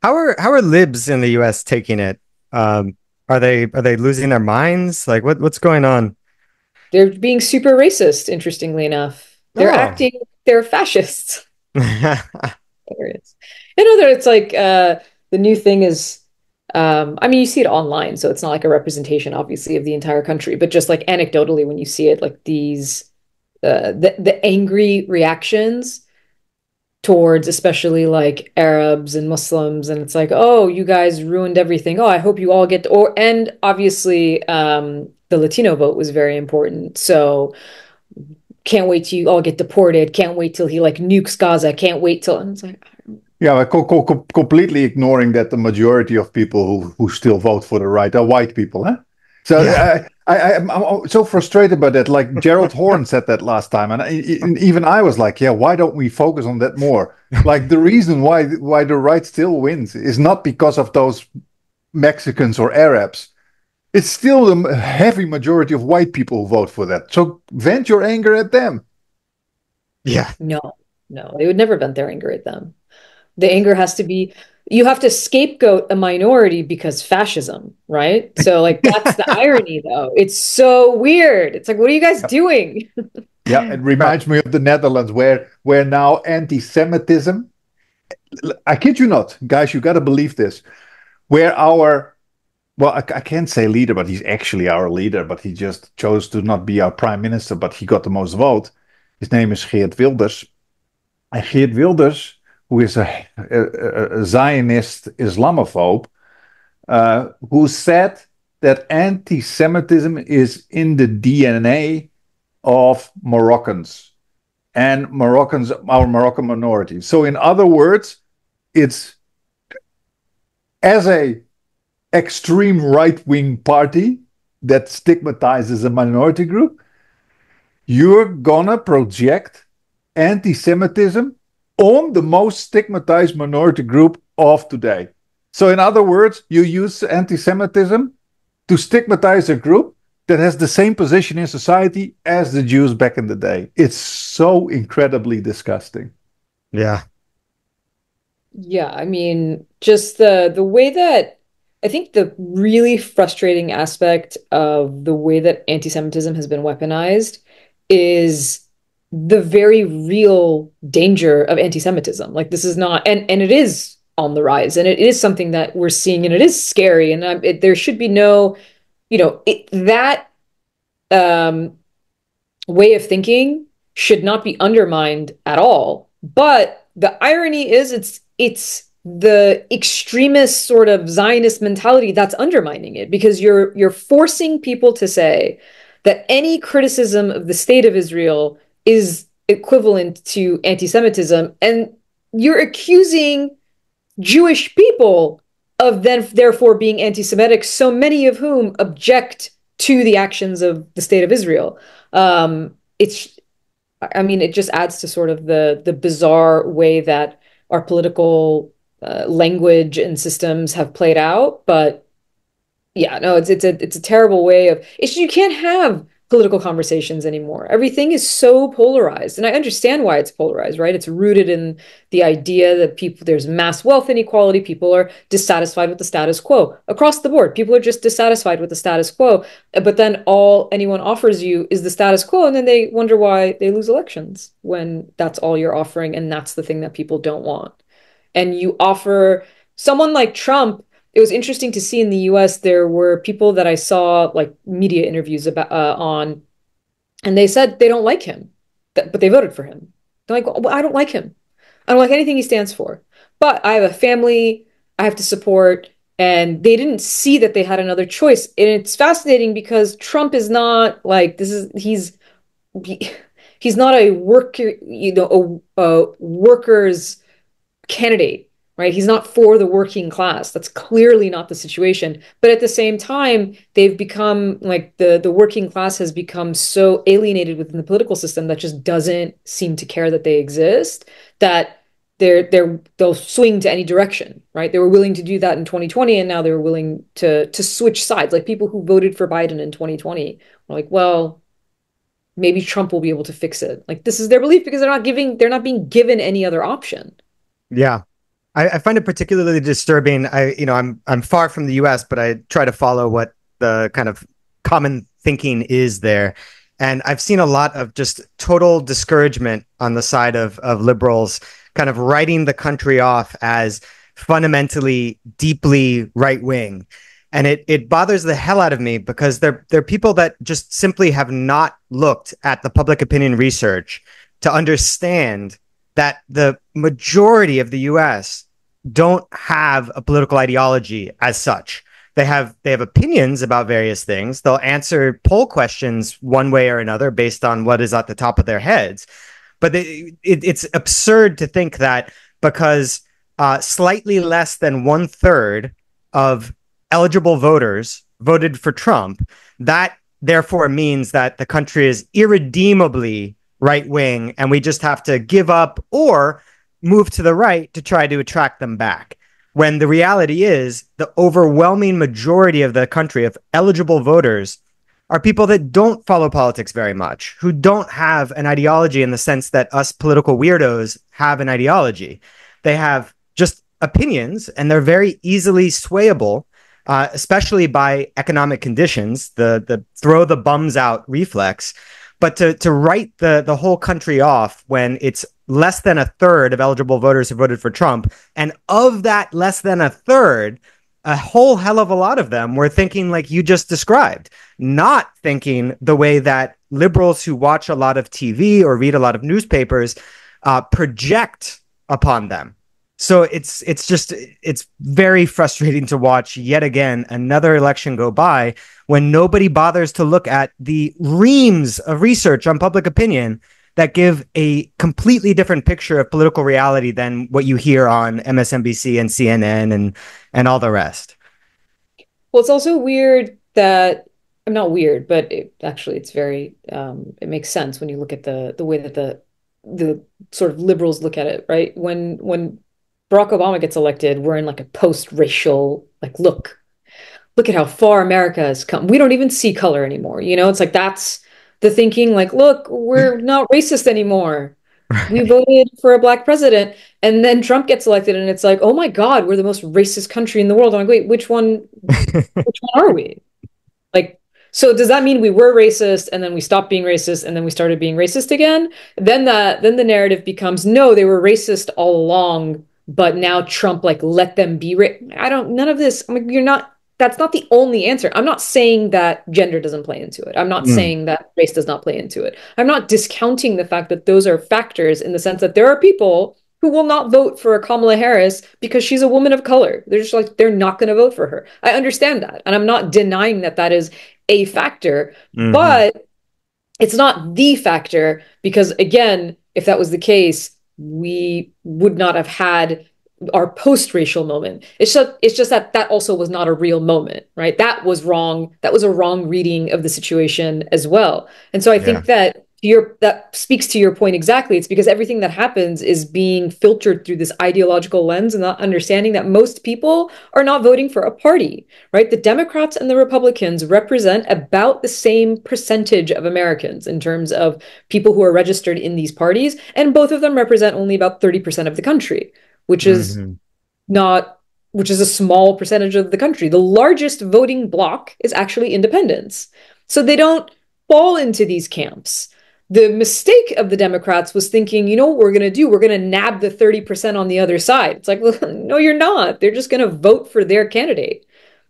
How are libs in the US taking it? Are they losing their minds? Like what's going on? They're being super racist, interestingly enough. Oh. They're fascists. Hilarious. You know that it's like the new thing is I mean you see it online, so it's not like a representation obviously of the entire country, but just like anecdotally when you see it, like these the angry reactions towards especially like Arabs and Muslims, and it's like, oh, you guys ruined everything. Oh, I hope you all get or and obviously the Latino vote was very important. So can't wait till you all get deported. Can't wait till he like nukes Gaza. Can't wait till and it's like Yeah, but completely ignoring that the majority of people who still vote for the right are white people, huh? So Yeah. I'm so frustrated by that. Like Gerald Horne said that last time, and even I was like, yeah, why don't we focus on that more? Like the reason why the right still wins is not because of those Mexicans or Arabs. It's still the heavy majority of white people who vote for that. So vent your anger at them. Yeah. no, no, they would never vent their anger at them. The anger has to be you have to scapegoat a minority because fascism, right? So like that's the irony though. It's so weird. It's like, what are you guys doing? Yeah, it Right. reminds me of the Netherlands, where now anti-Semitism. I kid you not, guys, you got to believe this. Where our well, I can't say leader, but he's actually our leader, but he just chose to not be our prime minister, but he got the most vote. His name is Geert Wilders. And Geert Wilders, who is a Zionist Islamophobe, who said that anti-Semitism is in the DNA of Moroccans and Moroccans, our Moroccan minority. So, in other words, it's as a extreme right-wing party that stigmatizes a minority group, you're gonna project anti-Semitism on the most stigmatized minority group of today. So, in other words, you use anti-Semitism to stigmatize a group that has the same position in society as the Jews back in the day. It's so incredibly disgusting. Yeah. Yeah, I mean, just the way that I think the really frustrating aspect of the way that anti-Semitism has been weaponized is the very real danger of anti-Semitism. Like this is not, and it is on the rise, and it is something that we're seeing, and it is scary, and there should be no, that um, way of thinking should not be undermined at all. But the irony is it's the extremist sort of Zionist mentality that's undermining it because you're forcing people to say that any criticism of the state of Israel is equivalent to anti-Semitism, and you're accusing Jewish people of then therefore being anti-Semitic, so many of whom object to the actions of the state of Israel. It's, I mean, it just adds to sort of the bizarre way that our political language and systems have played out. But yeah, no, it's a terrible way of it's you can't have political conversations anymore. Everything is so polarized. And I understand why it's polarized, right? It's rooted in the idea that people there's mass wealth inequality, people are dissatisfied with the status quo. Across the board, people are just dissatisfied with the status quo. But then all anyone offers you is the status quo, and then they wonder why they lose elections when that's all you're offering and that's the thing that people don't want. And you offer someone like Trump. It was interesting to see in the US, there were people that I saw like media interviews about on, and they said they don't like him, but they voted for him. They're like, well, I don't like him. I don't like anything he stands for. But I have a family I have to support, and they didn't see that they had another choice. And it's fascinating because Trump is not like this is he, he's not a worker, a workers candidate, right? He's not for the working class. That's clearly not the situation. But at the same time, they've become like the working class has become so alienated within the political system that just doesn't seem to care that they exist, that they'll swing to any direction, right? They were willing to do that in 2020, and now they were willing to switch sides. Like people who voted for Biden in 2020 were like, well, maybe Trump will be able to fix it. Like this is their belief because they're not being given any other option. Yeah. I find it particularly disturbing. I'm far from the U.S., but I try to follow what the kind of common thinking is there, and I've seen a lot of just total discouragement on the side of liberals, kind of writing the country off as fundamentally deeply right wing, and it bothers the hell out of me because they're people that just simply have not looked at the public opinion research to understand that the majority of the US don't have a political ideology as such. They have opinions about various things. They'll answer poll questions one way or another based on what is at the top of their heads. But it's absurd to think that because slightly less than one third of eligible voters voted for Trump, that therefore means that the country is irredeemably right wing, and we just have to give up or move to the right to try to attract them back. When the reality is, the overwhelming majority of the country of eligible voters are people that don't follow politics very much, who don't have an ideology in the sense that us political weirdos have an ideology. They have just opinions, and they're very easily swayable, especially by economic conditions, the throw the bums out reflex. But to write the whole country off when it's less than a third of eligible voters who voted for Trump, and of that less than a third, a whole hell of a lot of them were thinking like you just described, not thinking the way that liberals who watch a lot of TV or read a lot of newspapers project upon them. So it's very frustrating to watch yet again another election go by when nobody bothers to look at the reams of research on public opinion that give a completely different picture of political reality than what you hear on MSNBC and CNN and all the rest. Well, it's also weird that I'm not weird, but actually it's very it makes sense when you look at the way that the sort of liberals look at it, right? When Barack Obama gets elected, we're in like a post-racial, like, look at how far America has come. We don't even see color anymore. It's like that's the thinking, like, look, we're not racist anymore. We Right. voted for a black president, and then Trump gets elected, and it's like, oh my God, we're the most racist country in the world. I'm like, wait, which one are we? Like, so does that mean we were racist and then we stopped being racist and then we started being racist again? Then the narrative becomes no, they were racist all along, but now Trump like let them be I don't none of this. I'm like, you're not that's not the only answer. I'm not saying that gender doesn't play into it. I'm not Mm, saying that race does not play into it. I'm not discounting the fact that those are factors in the sense that there are people who will not vote for a Kamala Harris because she's a woman of color. They're just like, they're not going to vote for her. I understand that. And I'm not denying that that is a factor, hmm. but it's not the factor because, again, if that was the case, we would not have had our post-racial moment. It's just that that also was not a real moment, right? That was wrong. That was a wrong reading of the situation as well. And so I Yeah. think that speaks to your point exactly. It's because everything that happens is being filtered through this ideological lens and not understanding that most people are not voting for a party, right? The Democrats and the Republicans represent about the same percentage of Americans in terms of people who are registered in these parties, and both of them represent only about 30% of the country, which is Hmm. not which is a small percentage of the country. The largest voting bloc is actually independents. So they don't fall into these camps. The mistake of the Democrats was thinking, you know what we're going to do? We're going to nab the 30% on the other side. It's like, no, you're not. They're just going to vote for their candidate.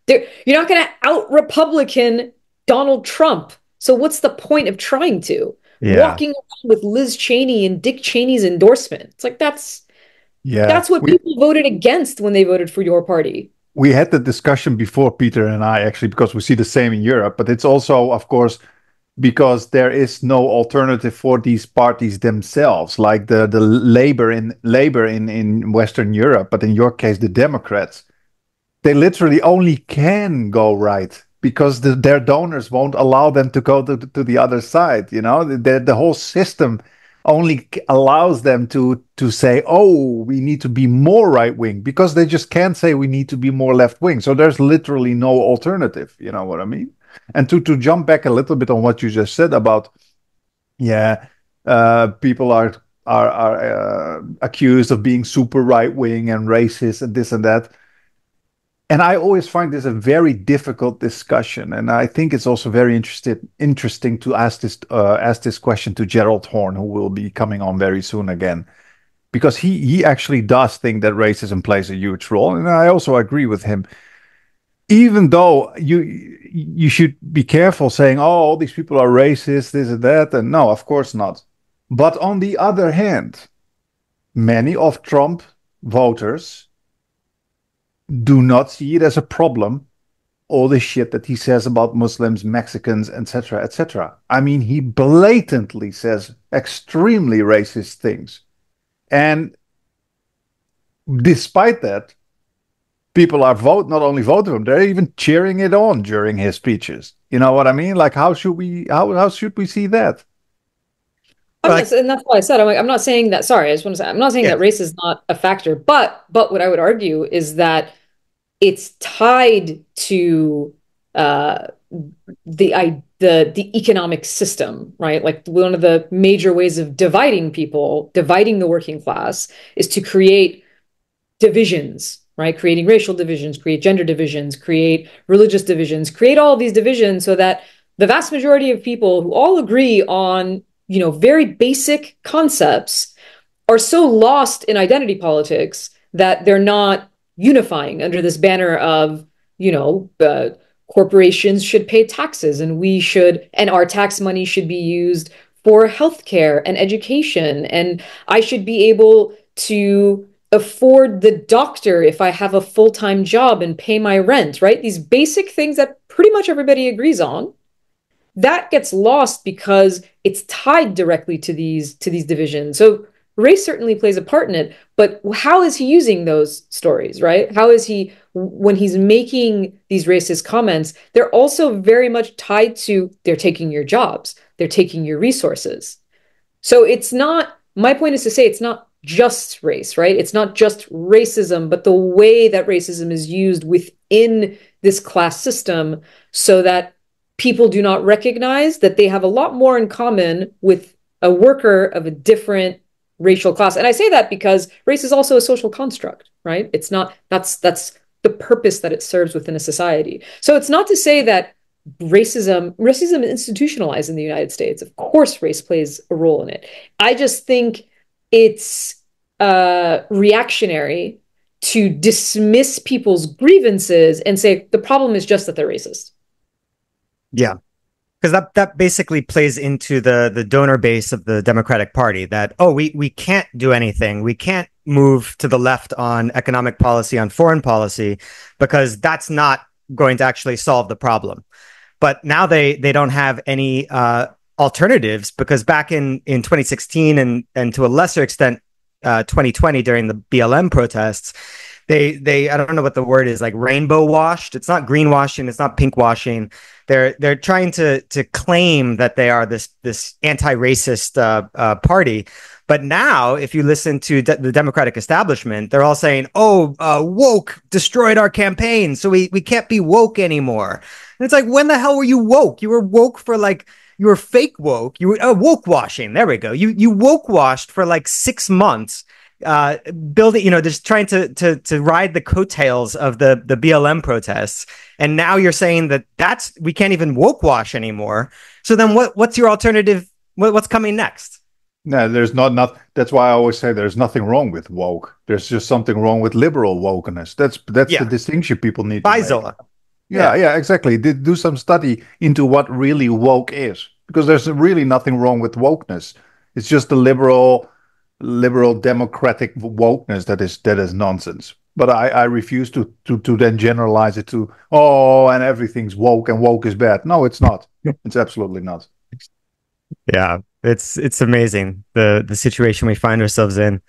You're not going to out Republican Donald Trump. So what's the point of trying to? Yeah. Walking around with Liz Cheney and Dick Cheney's endorsement. It's like Yeah, that's what people voted against when they voted for your party. we had the discussion before, Peter and I, actually, because we see the same in Europe, but it's also, of course, because there is no alternative for these parties themselves, like the labor in Western Europe, but in your case, the Democrats. They literally only can go right because their donors won't allow them to go to the other side. The whole system only allows them to say, oh, we need to be more right wing because they just can't say we need to be more left wing. So there's literally no alternative. You know what I mean? And to jump back a little bit on what you just said about, yeah, people are accused of being super right wing and racist and this and that. And I always find this a very difficult discussion, and I think it's also very interesting to ask this question to Gerald Horn, who will be coming on very soon again, because he actually does think that racism plays a huge role, and I also agree with him. Even though you should be careful saying, "Oh, all these people are racist, this and that," and no, of course not. But on the other hand, many of Trump voters do not see it as a problem, all the shit that he says about Muslims, Mexicans, etc., etc. I mean, he blatantly says extremely racist things. And despite that, people are not only voting for him, they're even cheering it on during his speeches. You know what I mean? Like, how should we see that? I'm not, and that's why I said, I'm not saying that, sorry, I just want to say, I'm not saying Yeah. that race is not a factor, but what I would argue is that it's tied to uh, the economic system, right? Like one of the major ways of dividing people, dividing the working class, is to create divisions, right? Creating racial divisions, create gender divisions, create religious divisions, create all of these divisions so that the vast majority of people who all agree on, very basic concepts are so lost in identity politics that they're not unifying under this banner of, corporations should pay taxes and our tax money should be used for healthcare and education. And I should be able to afford the doctor if I have a full-time job and pay my rent, right? These basic things that pretty much everybody agrees on, that gets lost because it's tied directly to these divisions. So race certainly plays a part in it, but how is he using those stories, right? How is he, when he's making these racist comments, they're also very much tied to, they're taking your jobs, they're taking your resources. So it's not, my point is to say it's not just race, right? It's not just racism, but the way that racism is used within this class system so that people do not recognize that they have a lot more in common with a worker of a different racial class. And I say that because race is also a social construct, right? It's not, that's the purpose that it serves within a society. So it's not to say that racism is institutionalized in the United States. Of course, race plays a role in it. I just think it's reactionary to dismiss people's grievances and say the problem is just that they're racist. Yeah. Because that basically plays into the donor base of the Democratic Party that, oh, we can't do anything. We can't move to the left on economic policy, on foreign policy, because that's not going to actually solve the problem. But now they don't have any alternatives, because back in 2016 and to a lesser extent 2020 during the BLM protests, they I don't know what the word is, like rainbow washed. It's not greenwashing, it's not pink washing. They're trying to claim that they are this anti-racist party. But now, if you listen to the Democratic establishment, they're all saying, "Oh, woke destroyed our campaign, so we can't be woke anymore." And it's like, when the hell were you woke? You were woke for like, you were fake woke. You were woke washing. There we go. You woke washed for like 6 months, building, just trying to ride the coattails of the BLM protests. And now you're saying that we can't even woke wash anymore. So then what's your alternative? What's coming next? No, there's not. That's why I always say there's nothing wrong with woke. There's just something wrong with liberal wokeness. That's the distinction people need to make. Yeah, exactly. Do some study into what really woke is, because there's really nothing wrong with wokeness. It's just the liberal democratic wokeness that is nonsense. But I refuse to then generalize it to, oh, and everything's woke and woke is bad. No, it's not. It's absolutely not. Yeah, it's amazing the situation we find ourselves in.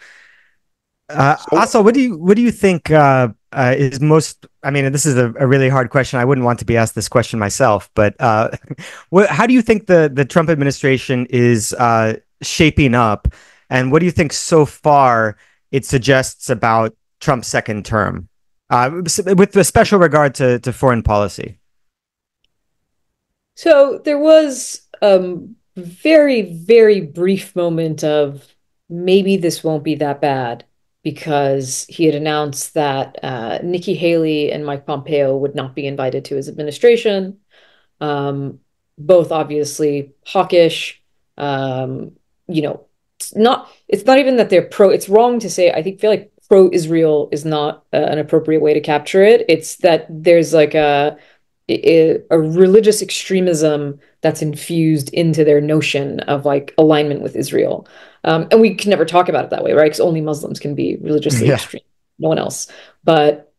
So Also, what do you think is most? I mean, this is a really hard question. I wouldn't want to be asked this question myself, but how do you think the Trump administration is shaping up, and what do you think so far it suggests about Trump's second term, with a special regard to foreign policy? So there was very, very brief moment of maybe this won't be that bad because he had announced that Nikki Haley and Mike Pompeo would not be invited to his administration. Um, Both obviously hawkish. Um, you know, it's not even that they're pro, it's wrong to say, I think feel like pro-Israel is not an appropriate way to capture it. It's that there's like a religious extremism that's infused into their notion of like alignment with Israel. And we can never talk about it that way, right? Because only Muslims can be religiously Yeah. extreme, no one else. But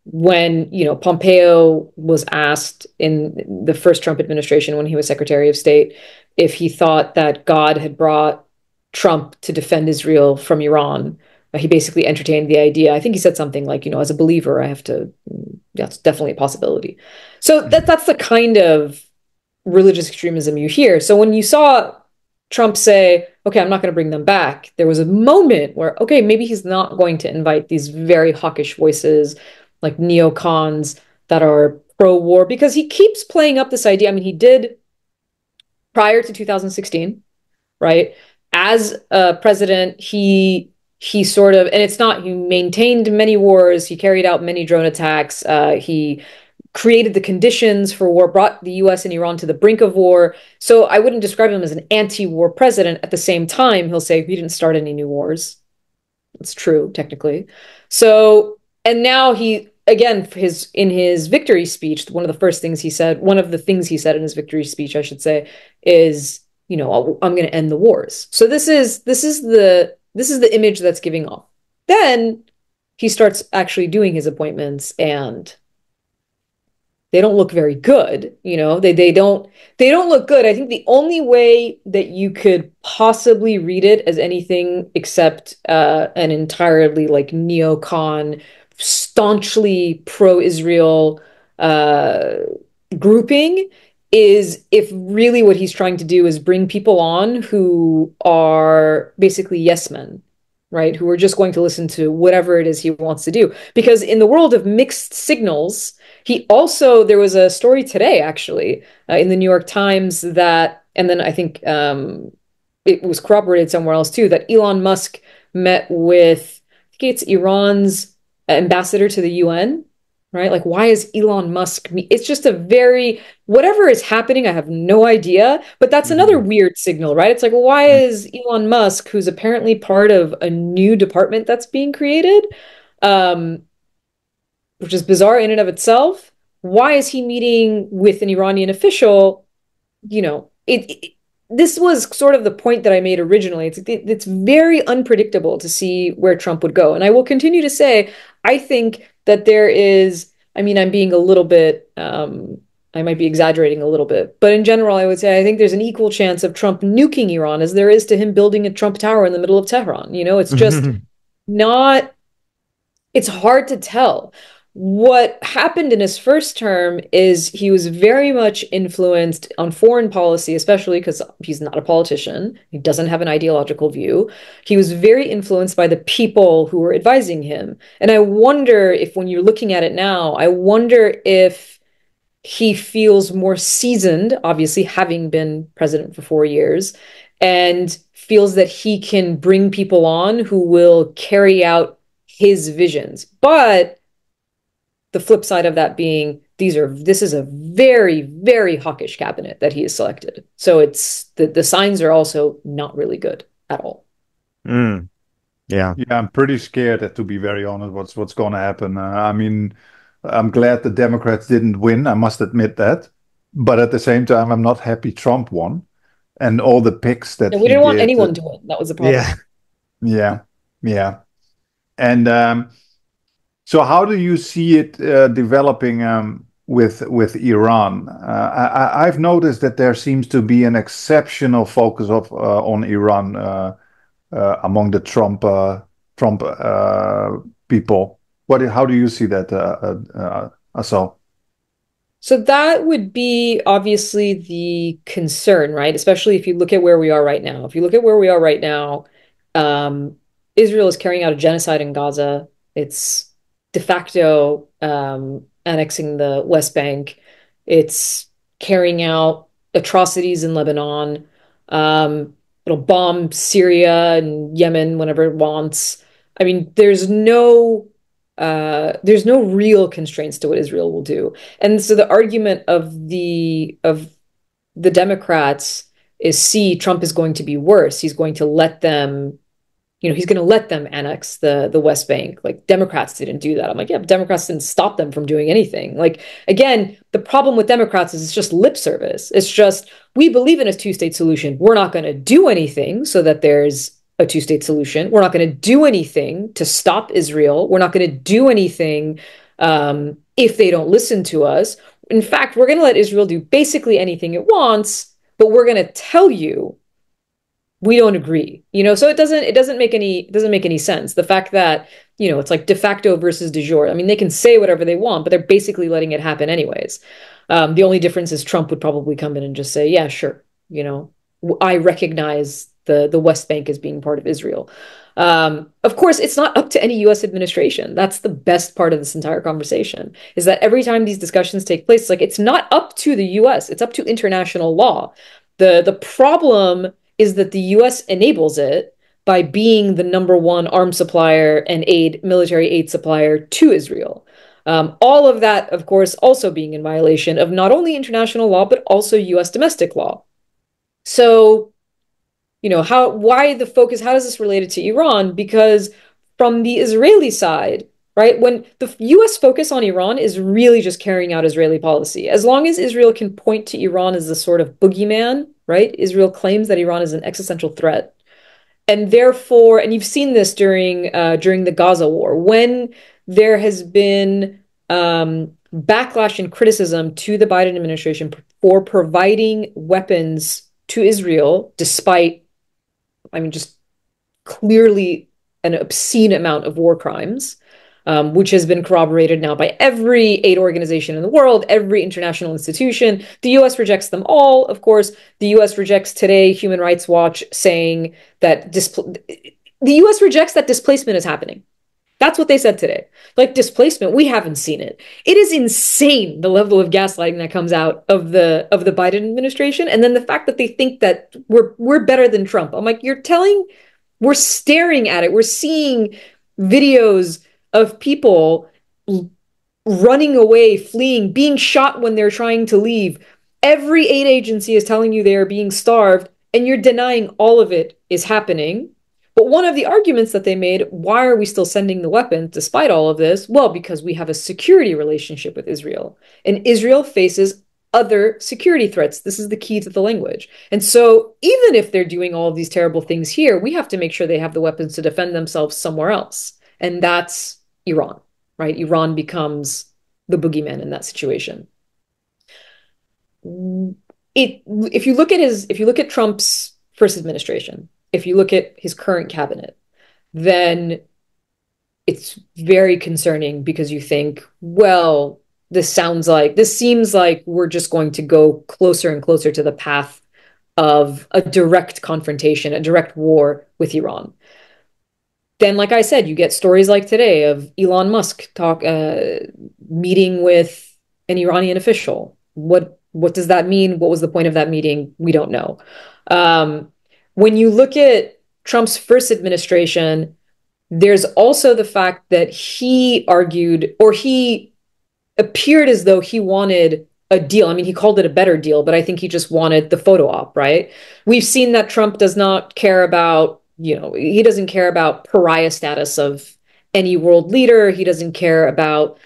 when, Pompeo was asked in the first Trump administration when he was Secretary of State if he thought that God had brought Trump to defend Israel from Iran, he basically entertained the idea. I think he said something like, as a believer, I have to, that's definitely a possibility. So that's the kind of religious extremism you hear. So when you saw Trump say, okay, I'm not going to bring them back, there was a moment where, okay, maybe he's not going to invite these very hawkish voices like neocons that are pro war because he keeps playing up this idea. I mean, he did prior to 2016, right? As a president, he sort of, and it's not, he maintained many wars, he carried out many drone attacks, he created the conditions for war, brought the US and Iran to the brink of war. So I wouldn't describe him as an anti-war president. At the same time, he'll say he didn't start any new wars. It's true, technically. So, and now he, again, in his victory speech, one of the first things he said, one of the things he said in his victory speech, I should say, is, I'm going to end the wars. So this is the image that's giving off. Then he starts actually doing his appointments and they don't look very good. They don't look good. I think the only way that you could possibly read it as anything except an entirely like neocon, staunchly pro-Israel uh, grouping is if really what he's trying to do is bring people on who are basically yes men, right? Who are just going to listen to whatever it is he wants to do. Because in the world of mixed signals, there was a story today, actually, in the New York Times that, and then I think it was corroborated somewhere else too, that Elon Musk met with, I think it's Iran's ambassador to the UN, right? Like, why is Elon Musk? It's just whatever is happening, I have no idea, but that's another Mhm. weird signal, right? It's like, well, why is Elon Musk, who's apparently part of a new department that's being created, um, which is bizarre in and of itself. Why is he meeting with an Iranian official? This was sort of the point that I made originally. It's very unpredictable to see where Trump would go. And I will continue to say, I think that there is, I mean, I'm being a little bit, I might be exaggerating a little bit, but in general, I would say I think there's an equal chance of Trump nuking Iran as there is to him building a Trump Tower in the middle of Tehran. It's just not, it's hard to tell. What happened in his first term is he was very much influenced on foreign policy, especially because he's not a politician. He doesn't have an ideological view. He was very influenced by the people who were advising him. And I wonder if, when you're looking at it now, I wonder if he feels more seasoned, obviously, having been president for 4 years, and feels that he can bring people on who will carry out his visions. But the flip side of that being this is a very, very hawkish cabinet that he has selected. So it's the signs are also not really good at all. Mm, yeah. Yeah, I'm pretty scared that, to be very honest, what's going to happen. I mean, I'm glad the Democrats didn't win. I must admit that, but at the same time, I'm not happy Trump won, and all the picks that And we he didn't want did. anyone to win. That was the problem. Yeah. Yeah, yeah, and so how do you see it developing with Iran? I've noticed that there seems to be an exceptional focus on Iran among the Trump people. How do you see that, Assal? So that would be obviously the concern, right? Especially if you look at where we are right now. If you look at where we are right now, um, Israel is carrying out a genocide in Gaza. It's de facto annexing the West Bank. It's carrying out atrocities in Lebanon. it'll bomb Syria and Yemen whenever it wants. I mean, there's no real constraints to what Israel will do. And so the argument of the Democrats is, see, Trump is going to be worse. He's going to let them, he's going to let them annex the West Bank. Like, Democrats didn't do that. I'm like, yeah, but Democrats didn't stop them from doing anything. Like, again, the problem with Democrats is it's just lip service. It's just, we believe in a two-state solution. We're not going to do anything so that there's a two-state solution. We're not going to do anything to stop Israel. We're not going to do anything if they don't listen to us. In fact, we're going to let Israel do basically anything it wants, but we're going to tell you we don't agree. So it doesn't make any sense. The fact that, it's like de facto versus de jure. I mean, they can say whatever they want, but they're basically letting it happen anyways. The only difference is Trump would probably come in and just say, yeah, sure, I recognize the West Bank as being part of Israel. Of course, it's not up to any US administration. That's the best part of this entire conversation, is that every time these discussions take place, it's like, it's not up to the US, it's up to international law. The problem is that the US enables it by being the number one arms supplier and military aid supplier to Israel. All of that, of course, also being in violation of not only international law, but also US domestic law. So, why the focus, how does this relate to Iran? Because from the Israeli side, right, when the US focus on Iran is really just carrying out Israeli policy. As long as Israel can point to Iran as the sort of boogeyman, right? Israel claims that Iran is an existential threat. And therefore, and you've seen this during the Gaza war, when there has been backlash and criticism to the Biden administration for providing weapons to Israel, despite, just clearly an obscene amount of war crimes, which has been corroborated now by every aid organization in the world, every international institution. The US rejects them all. Of course, the US rejects today Human Rights Watch saying that the US rejects that displacement is happening. That's what they said today. Like, displacement, we haven't seen it. It is insane, the level of gaslighting that comes out of the Biden administration. And then the fact that they think that we're better than Trump. I'm like, we're staring at it. We're seeing videos of people running away, fleeing, being shot when they're trying to leave. Every aid agency is telling you they are being starved, and you're denying all of it is happening. But one of the arguments that they made, why are we still sending the weapons despite all of this? Well, because we have a security relationship with Israel, and Israel faces other security threats. This is the key to the language. And so even if they're doing all of these terrible things here, we have to make sure they have the weapons to defend themselves somewhere else. And that's Iran, right? Iran becomes the boogeyman in that situation. If you look at Trump's first administration, if you look at his current cabinet, then it's very concerning, because you think, well, this seems like we're just going to go closer and closer to the path of a direct confrontation, a direct war with Iran. Then, like I said, you get stories like today of Elon Musk meeting with an Iranian official. What does that mean? What was the point of that meeting? We don't know. When you look at Trump's first administration, there's also the fact that he argued, or he appeared as though he wanted a deal. I mean, he called it a better deal, but I think he just wanted the photo op, right? We've seen that Trump does not care about, he doesn't care about pariah status of any world leader. He doesn't care about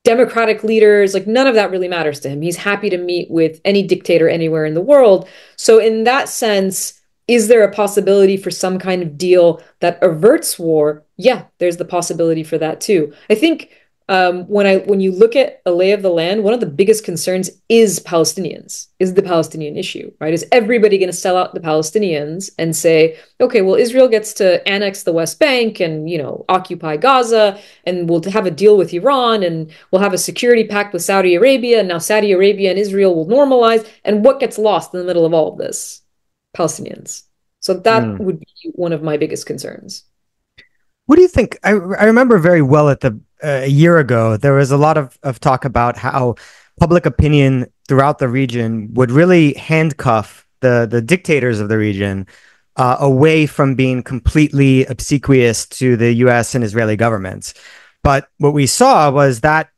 democratic leaders. Like, none of that really matters to him. He's happy to meet with any dictator anywhere in the world. So in that sense, is there a possibility for some kind of deal that averts war? Yeah, there's the possibility for that too. I think when you look at a lay of the land, one of the biggest concerns is Palestinians, is the Palestinian issue, right? Is everybody going to sell out the Palestinians and say, okay, well, Israel gets to annex the West Bank and, occupy Gaza, and we'll have a deal with Iran, and we'll have a security pact with Saudi Arabia, and now Saudi Arabia and Israel will normalize. And what gets lost in the middle of all of this? Palestinians. So that would be one of my biggest concerns. What do you think? I remember very well at a year ago, there was a lot of talk about how public opinion throughout the region would really handcuff the dictators of the region away from being completely obsequious to the U.S. and Israeli governments. But what we saw was that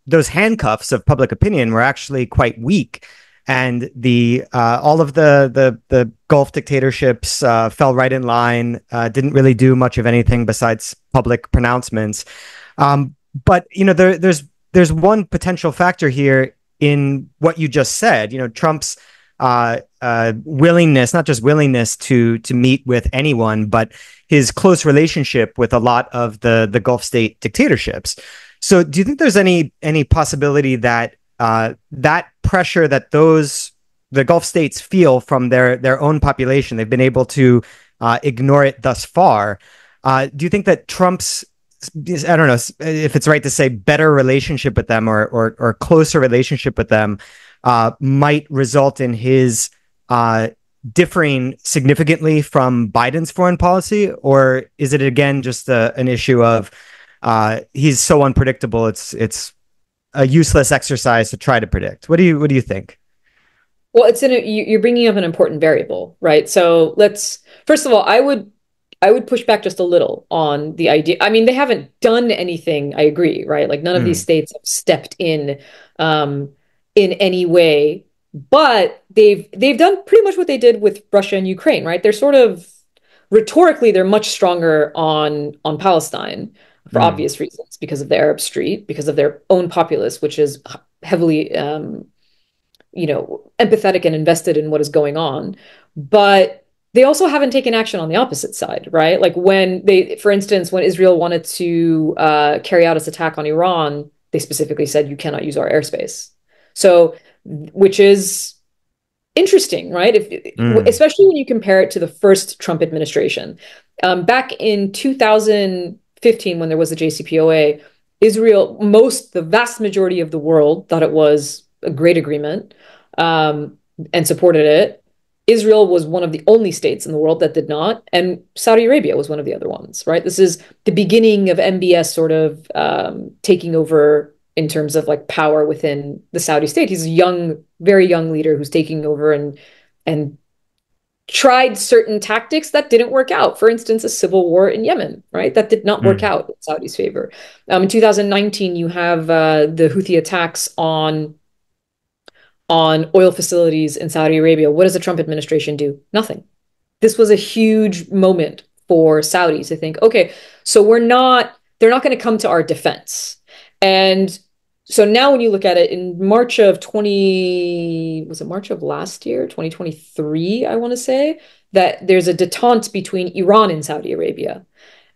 those handcuffs of public opinion were actually quite weak, and the all of the Gulf dictatorships fell right in line. Didn't really do much of anything besides public pronouncements. But there's one potential factor here in what you just said. Trump's willingness, not just willingness to meet with anyone, but his close relationship with a lot of the Gulf state dictatorships. So, do you think there's any possibility that that pressure that the Gulf states feel from their own population, they've been able to ignore it thus far? Do you think that Trump's, I don't know if it's right to say, better relationship with them or closer relationship with them might result in his differing significantly from Biden's foreign policy? Or is it again just an issue of he's so unpredictable, it's a useless exercise to try to predict? What do you think? Well, you're bringing up an important variable, right? So let's first of all, I would push back just a little on the idea. I mean, they haven't done anything. I agree, right? Like none of these Mm, states have stepped in any way, but they've done pretty much what they did with Russia and Ukraine, right? They're sort of rhetorically they're much stronger on Palestine for mm, obvious reasons because of the Arab Street, because of their own populace, which is heavily empathetic and invested in what is going on. But they also haven't taken action on the opposite side, right? Like for instance, when Israel wanted to carry out its attack on Iran, they specifically said you cannot use our airspace. So, which is interesting, right? mm, Especially when you compare it to the first Trump administration. Back in 2015, when there was the JCPOA, the vast majority of the world thought it was a great agreement and supported it. Israel was one of the only states in the world that did not, and Saudi Arabia was one of the other ones, right? This is the beginning of MBS sort of taking over in terms of like power within the Saudi state. He's a young, very young leader who's taking over and tried certain tactics that didn't work out. For instance, a civil war in Yemen, right? That did not work mm, out in Saudi's favor. In 2019, you have the Houthi attacks on oil facilities in Saudi Arabia. What does the Trump administration do? Nothing. This was a huge moment for Saudis to think, okay, so they're not going to come to our defense. And so now when you look at it in was it March of last year, 2023, I want to say, that there's a detente between Iran and Saudi Arabia.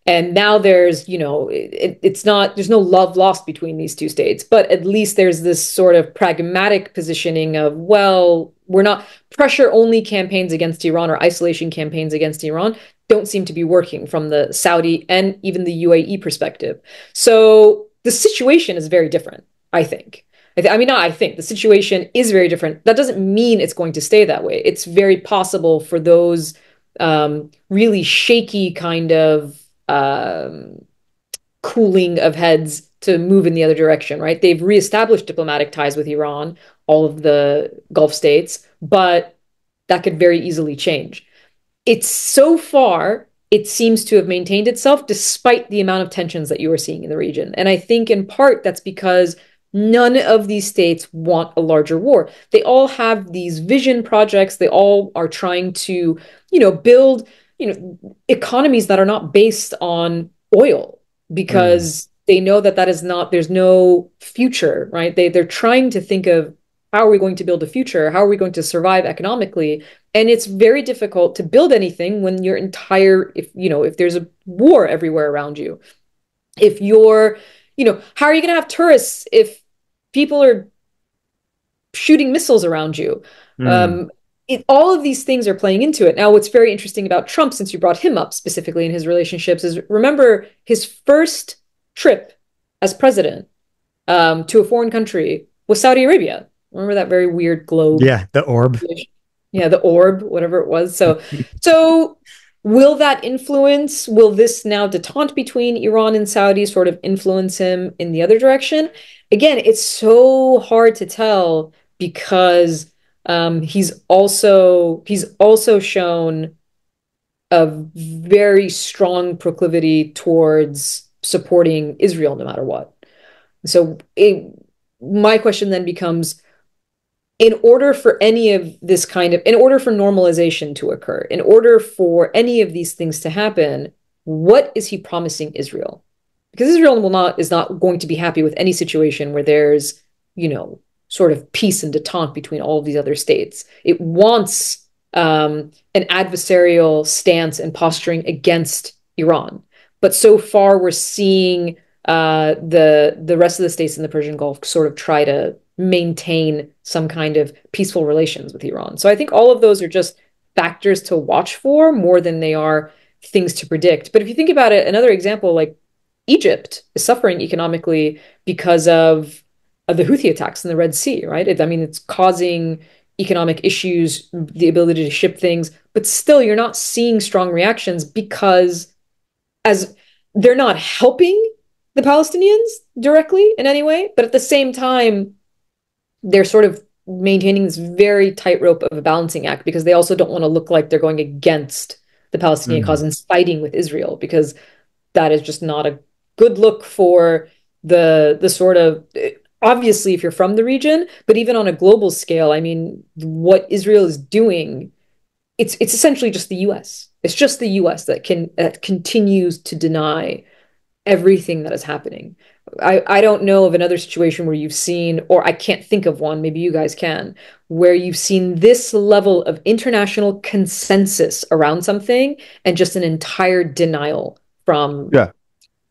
And now it's not, there's no love lost between these two states, but at least there's this sort of pragmatic positioning of, well, we're not pressure only campaigns against Iran or isolation campaigns against Iran don't seem to be working from the Saudi and even the UAE perspective. So the situation is very different, I think. I mean, not I think the situation is very different. That doesn't mean it's going to stay that way. It's very possible for those really shaky kind of cooling of heads to move in the other direction, right? They've reestablished diplomatic ties with Iran, all of the Gulf states, but that could very easily change. It's so far, it seems to have maintained itself despite the amount of tensions that you are seeing in the region. And I think in part that's because none of these states want a larger war. They all have these vision projects. They all are trying to, build economies that are not based on oil mm, because they know that is not, there's no future, right? They're trying to think of how are we going to build a future? How are we going to survive economically? And it's very difficult to build anything when if there's a war everywhere around you. If you're, how are you going to have tourists if people are shooting missiles around you? mm. Um, all of these things are playing into it. Now, what's very interesting about Trump, since you brought him up specifically in his relationships, is remember his first trip as president to a foreign country was Saudi Arabia. Remember that very weird globe? Yeah, the orb. Yeah, the orb, whatever it was. So will that influence, will this now detente between Iran and Saudi sort of influence him in the other direction? Again, it's so hard to tell because He's also shown a very strong proclivity towards supporting Israel no matter what. So my question then becomes, in order for normalization to occur, in order for any of these things to happen, what is he promising Israel? Because Israel is not going to be happy with any situation where there's, sort of peace and detente between all of these other states. It wants an adversarial stance and posturing against Iran. But so far, we're seeing the rest of the states in the Persian Gulf sort of try to maintain some kind of peaceful relations with Iran. So I think all of those are just factors to watch for more than they are things to predict. But if you think about it, another example, like Egypt is suffering economically because of the Houthi attacks in the Red Sea, right? It's causing economic issues, the ability to ship things, but still you're not seeing strong reactions because as they're not helping the Palestinians directly in any way, but at the same time, they're sort of maintaining this very tightrope of a balancing act because they also don't want to look like they're going against the Palestinian cause and fighting with Israel because that is just not a good look for the sort of obviously if you're from the region, but even on a global scale, what Israel is doing, it's essentially just the US. It's just the US that continues to deny everything that is happening. I don't know of another situation where you've seen, or I can't think of one, maybe you guys can, where you've seen this level of international consensus around something and just an entire denial from. Yeah.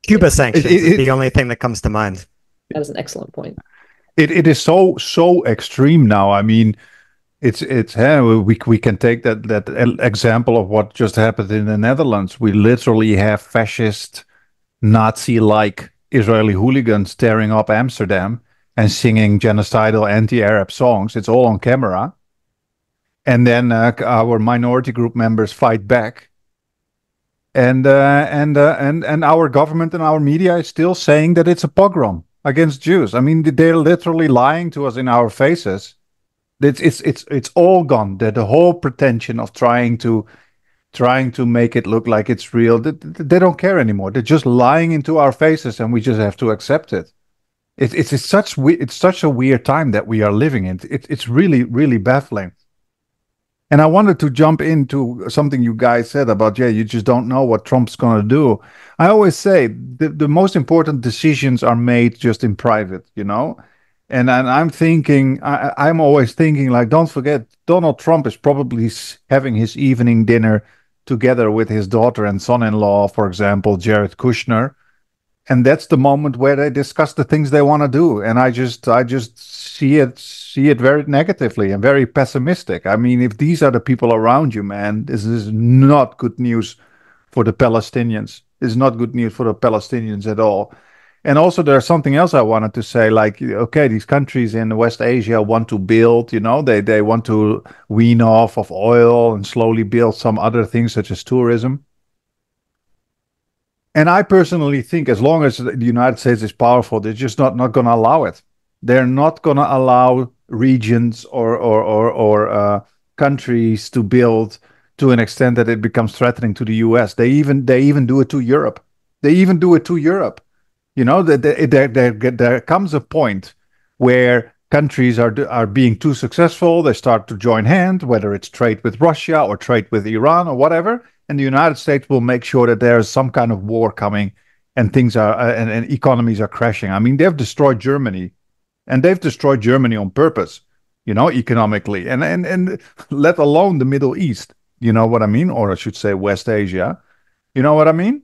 Cuba sanctions is the only thing that comes to mind. That is an excellent point. It is so extreme now. I mean, we can take that example of what just happened in the Netherlands. We literally have fascist, Nazi-like Israeli hooligans tearing up Amsterdam and singing genocidal anti-Arab songs. It's all on camera. And then our minority group members fight back. And our government and our media is still saying that it's a pogrom against Jews. I mean, they're literally lying to us in our faces. It's all gone. The whole pretension of trying to make it look like it's real. They don't care anymore. They're just lying into our faces, and we just have to accept it. It's such a weird time that we are living in. It's really, really baffling. And I wanted to jump into something you guys said about, you just don't know what Trump's going to do. I always say the most important decisions are made just in private, And I'm always thinking, like, don't forget, Donald Trump is probably having his evening dinner together with his daughter and son-in-law, for example, Jared Kushner. And that's the moment where they discuss the things they want to do. And I just see it very negatively and very pessimistic. I mean, if these are the people around you, man, this is not good news for the Palestinians. It's not good news for the Palestinians at all. And also, there's something else I wanted to say. Like, okay, these countries in West Asia want to build, they want to wean off of oil and slowly build some other things such as tourism. And I personally think as long as the United States is powerful, they're just not going to allow it. They're not going to allow regions or countries to build to an extent that it becomes threatening to the US. They even do it to Europe. There comes a point where countries are being too successful. They start to join hands, whether it's trade with Russia or trade with Iran or whatever. And the United States will make sure that there is some kind of war coming, and things are and economies are crashing. I mean, they've destroyed Germany, and they've destroyed Germany on purpose, economically, and let alone the Middle East. You know what I mean? Or I should say West Asia. You know what I mean?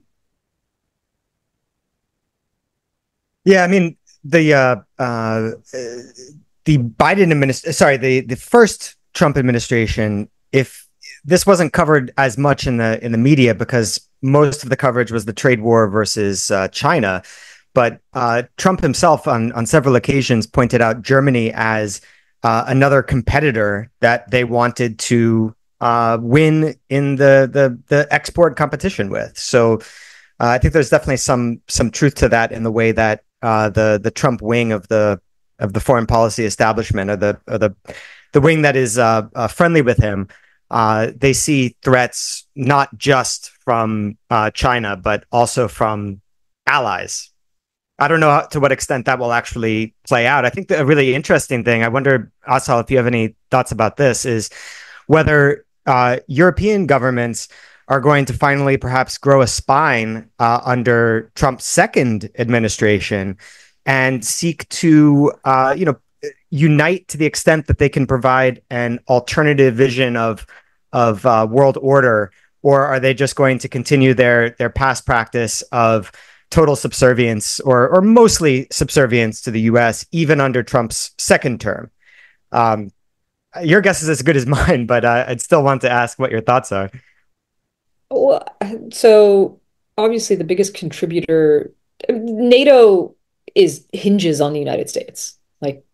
Yeah, I mean the Biden administration, sorry, the first Trump administration, if this wasn't covered as much in the media because most of the coverage was the trade war versus China, but Trump himself on several occasions pointed out Germany as another competitor that they wanted to win in the export competition with. So I think there's definitely some truth to that in the way that the Trump wing of the foreign policy establishment or the the wing that is friendly with him, they see threats not just from China, but also from allies. I don't know to what extent that will actually play out. I think a really interesting thing, I wonder, Asal, if you have any thoughts about this, is whether European governments are going to finally perhaps grow a spine under Trump's second administration and seek to, unite to the extent that they can provide an alternative vision of world order, or are they just going to continue their past practice of total subservience or mostly subservience to the U.S. even under Trump's second term? Um, your guess is as good as mine, but I'd still want to ask what your thoughts are. Well, so obviously the biggest contributor, NATO is hinges on the United States. Like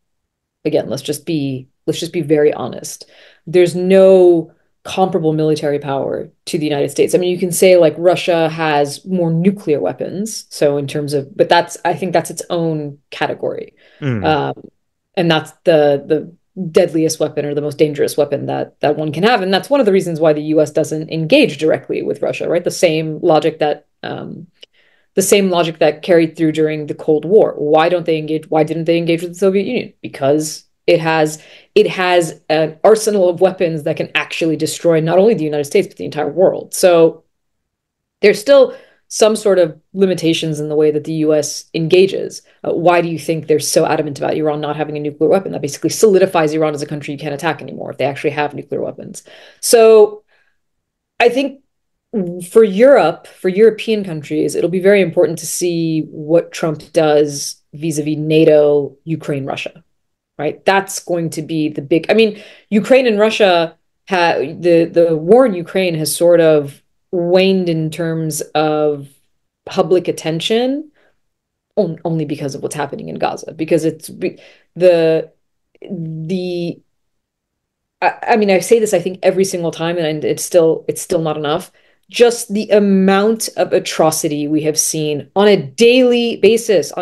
again, let's just be very honest. There's no comparable military power to the United States. I mean, you can say like Russia has more nuclear weapons. So in terms of, but that's I think that's its own category. Mm. Um, and that's the deadliest weapon or the most dangerous weapon that one can have. And that's one of the reasons why the US doesn't engage directly with Russia, right? The same logic that carried through during the Cold War. Why don't they engage? Why didn't they engage with the Soviet Union? Because it has an arsenal of weapons that can actually destroy not only the United States but the entire world. So there's still some sort of limitations in the way that the US engages. Why do you think they're so adamant about Iran not having a nuclear weapon? That basically solidifies Iran as a country you can't attack anymore if they actually have nuclear weapons. So I think for Europe, for European countries, it'll be very important to see what Trump does vis-a-vis NATO, Ukraine, Russia, right? That's going to be the big. I mean, Ukraine and Russia the war in Ukraine has sort of waned in terms of public attention only because of what's happening in Gaza, because the the I mean, I say this, I think, every single time, and it's still not enough. Just the amount of atrocity we have seen on a daily basis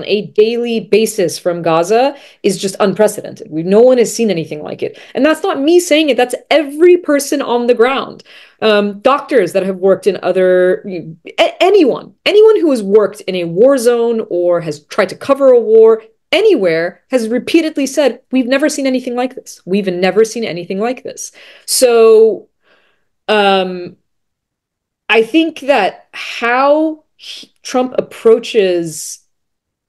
from Gaza is just unprecedented. No one has seen anything like it. And that's not me saying it, that's every person on the ground. Doctors that have worked in anyone who has worked in a war zone or has tried to cover a war anywhere has repeatedly said, we've never seen anything like this. We've never seen anything like this. So, I think that how Trump approaches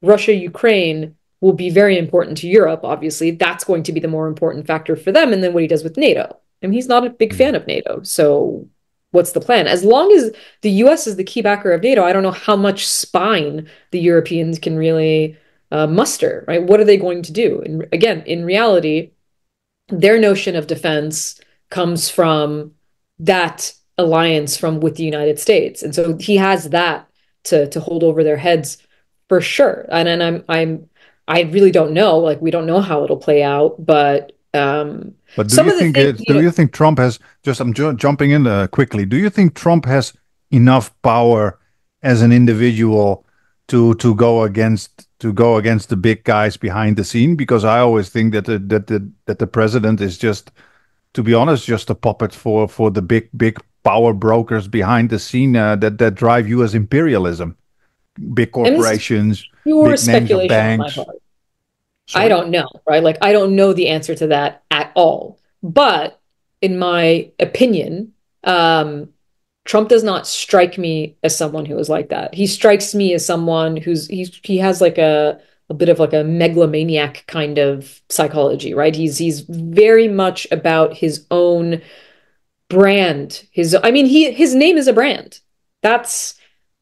Russia, Ukraine will be very important to Europe, obviously. That's going to be the more important factor for them. And then what he does with NATO. I mean, he's not a big fan of NATO. So what's the plan? As long as the US is the key backer of NATO, I don't know how much spine the Europeans can really muster, right? What are they going to do? And again, in reality, their notion of defense comes from that alliance from with the United States. And so he has that to hold over their heads for sure. And I really don't know. Like we don't know how it'll play out, but But some of the things, do you think Trump has just I'm jumping in quickly. Do you think Trump has enough power as an individual to go against the big guys behind the scene? Because I always think that the president is just, to be honest, just a puppet for the big power brokers behind the scene that drive U.S. imperialism, big and this is corporations, pure big names of speculation on my banks. part. I Sorry. don't know, right? Like I don't know the answer to that at all. But in my opinion, Trump does not strike me as someone who is like that. He strikes me as someone he has like a bit of like a megalomaniac kind of psychology, right? He's very much about his own brand. I mean, his name is a brand. That's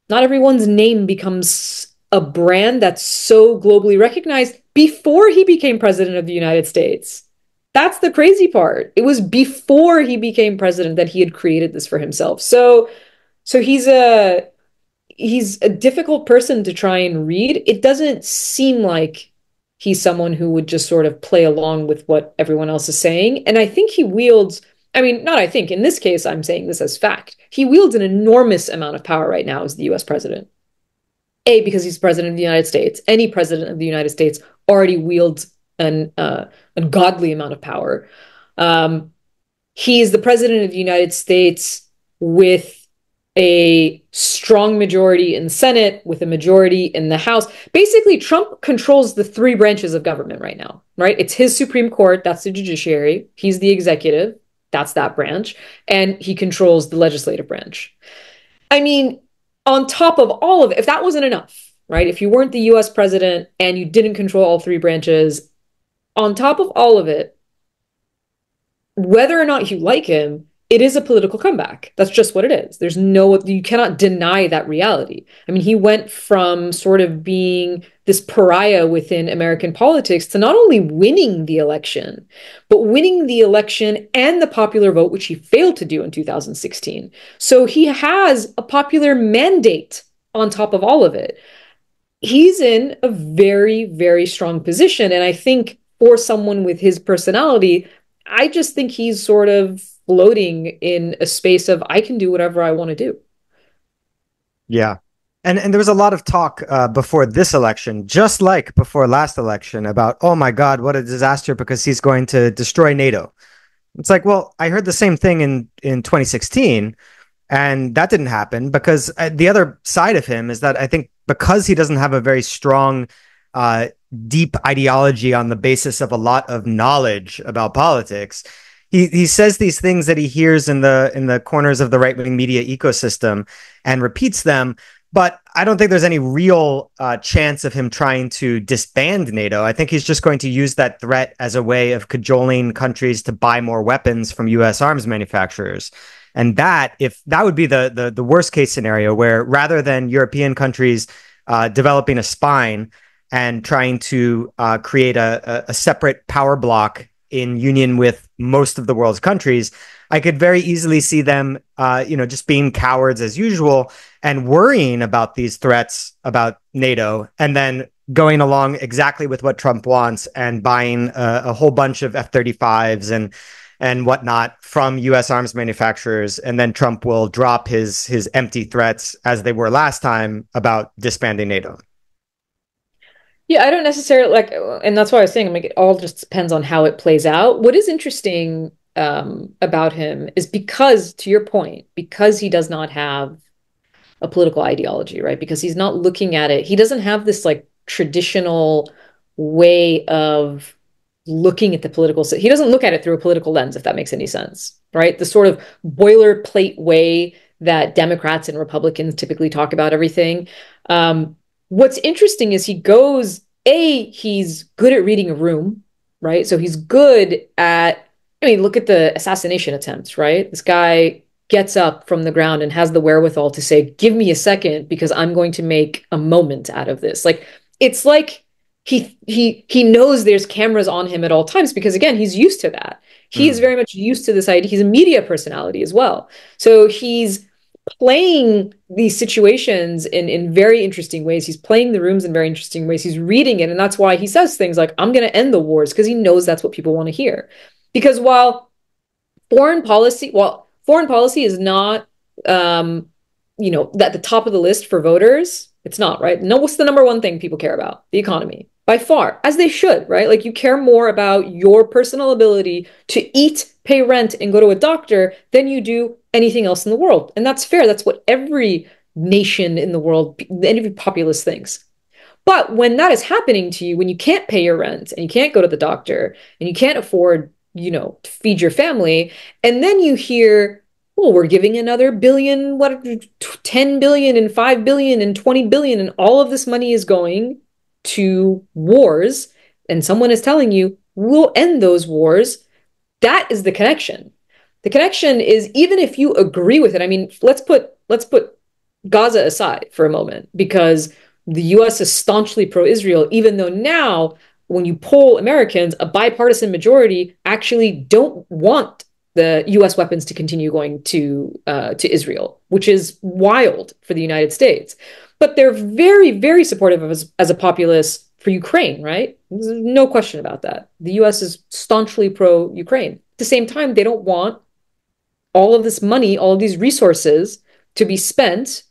not everyone's name becomes a brand that's so globally recognized before he became president of the United States. That's the crazy part. It was before he became president that he had created this for himself. So he's a difficult person to try and read. It doesn't seem like he's someone who would just sort of play along with what everyone else is saying. And I think he wields, I mean, not I think, in this case, I'm saying this as fact. He wields an enormous amount of power right now as the US president. A, because he's president of the United States. Any president of the United States already wields an ungodly amount of power. He's the president of the United States with a strong majority in the Senate, with a majority in the House. Basically, Trump controls the three branches of government right now, right? It's his Supreme Court, that's the judiciary. He's the executive, that's that branch. And he controls the legislative branch. I mean, on top of all of it, if that wasn't enough, right? If you weren't the US president and you didn't control all three branches, on top of all of it, whether or not you like him, it is a political comeback. That's just what it is. There's no, you cannot deny that reality. I mean, he went from sort of being this pariah within American politics to not only winning the election, but winning the election and the popular vote, which he failed to do in 2016. So he has a popular mandate on top of all of it. He's in a very, very strong position. And I think for someone with his personality, I just think he's sort of floating in a space of I can do whatever I want to do. Yeah. And there was a lot of talk before this election, just like before last election, about, oh my God, what a disaster because he's going to destroy NATO. It's like, well, I heard the same thing in 2016, and that didn't happen because the other side of him is that I think because he doesn't have a very strong, uh, deep ideology on the basis of a lot of knowledge about politics, he says these things that he hears in the corners of the right wing media ecosystem and repeats them. But I don't think there's any real chance of him trying to disband NATO. I think he's just going to use that threat as a way of cajoling countries to buy more weapons from U.S. arms manufacturers. And that, if that would be the worst case scenario, where rather than European countries developing a spine and trying to create a separate power block in union with most of the world's countries, I could very easily see them, just being cowards as usual and worrying about these threats about NATO, and then going along exactly with what Trump wants and buying a whole bunch of F-35s and whatnot from U.S. arms manufacturers, and then Trump will drop his empty threats as they were last time about disbanding NATO. Yeah, I don't necessarily like, and that's why I was saying, like, it all just depends on how it plays out. What is interesting about him is because, to your point, because he does not have a political ideology, right? Because he's not looking at it. He doesn't have this like traditional way of looking at the political. He doesn't look at it through a political lens, if that makes any sense, right? The sort of boilerplate way that Democrats and Republicans typically talk about everything. What's interesting is he's good at reading a room, right? So he's good at, I mean, look at the assassination attempts, right? This guy gets up from the ground and has the wherewithal to say, give me a second because I'm going to make a moment out of this. Like, it's like he knows there's cameras on him at all times because, again, he's used to that. He is very much used to this idea. He's a media personality as well. So he's playing these situations in very interesting ways. He's playing the rooms in very interesting ways. He's reading it. And that's why he says things like, I'm going to end the wars, because he knows that's what people want to hear. Because while foreign policy is not, at the top of the list for voters, it's not, right? No, what's the number one thing people care about? The economy, by far, as they should, right? Like, you care more about your personal ability to eat, pay rent, and go to a doctor than you do anything else in the world. And that's fair. That's what every nation in the world, every populace thinks. But when that is happening to you, when you can't pay your rent and you can't go to the doctor and you can't afford, to feed your family, and then you hear, well, we're giving another billion, 10 billion and 5 billion and 20 billion, and all of this money is going to wars, and someone is telling you, we'll end those wars. That is the connection. The connection is, even if you agree with it, I mean, let's put Gaza aside for a moment, because the US is staunchly pro-Israel, even though now, when you poll Americans, a bipartisan majority actually don't want the US weapons to continue going to Israel, which is wild for the United States. But they're very, very supportive of us as a populace for Ukraine, right? There's no question about that. The US is staunchly pro-Ukraine. At the same time, they don't want all of this money, all of these resources to be spent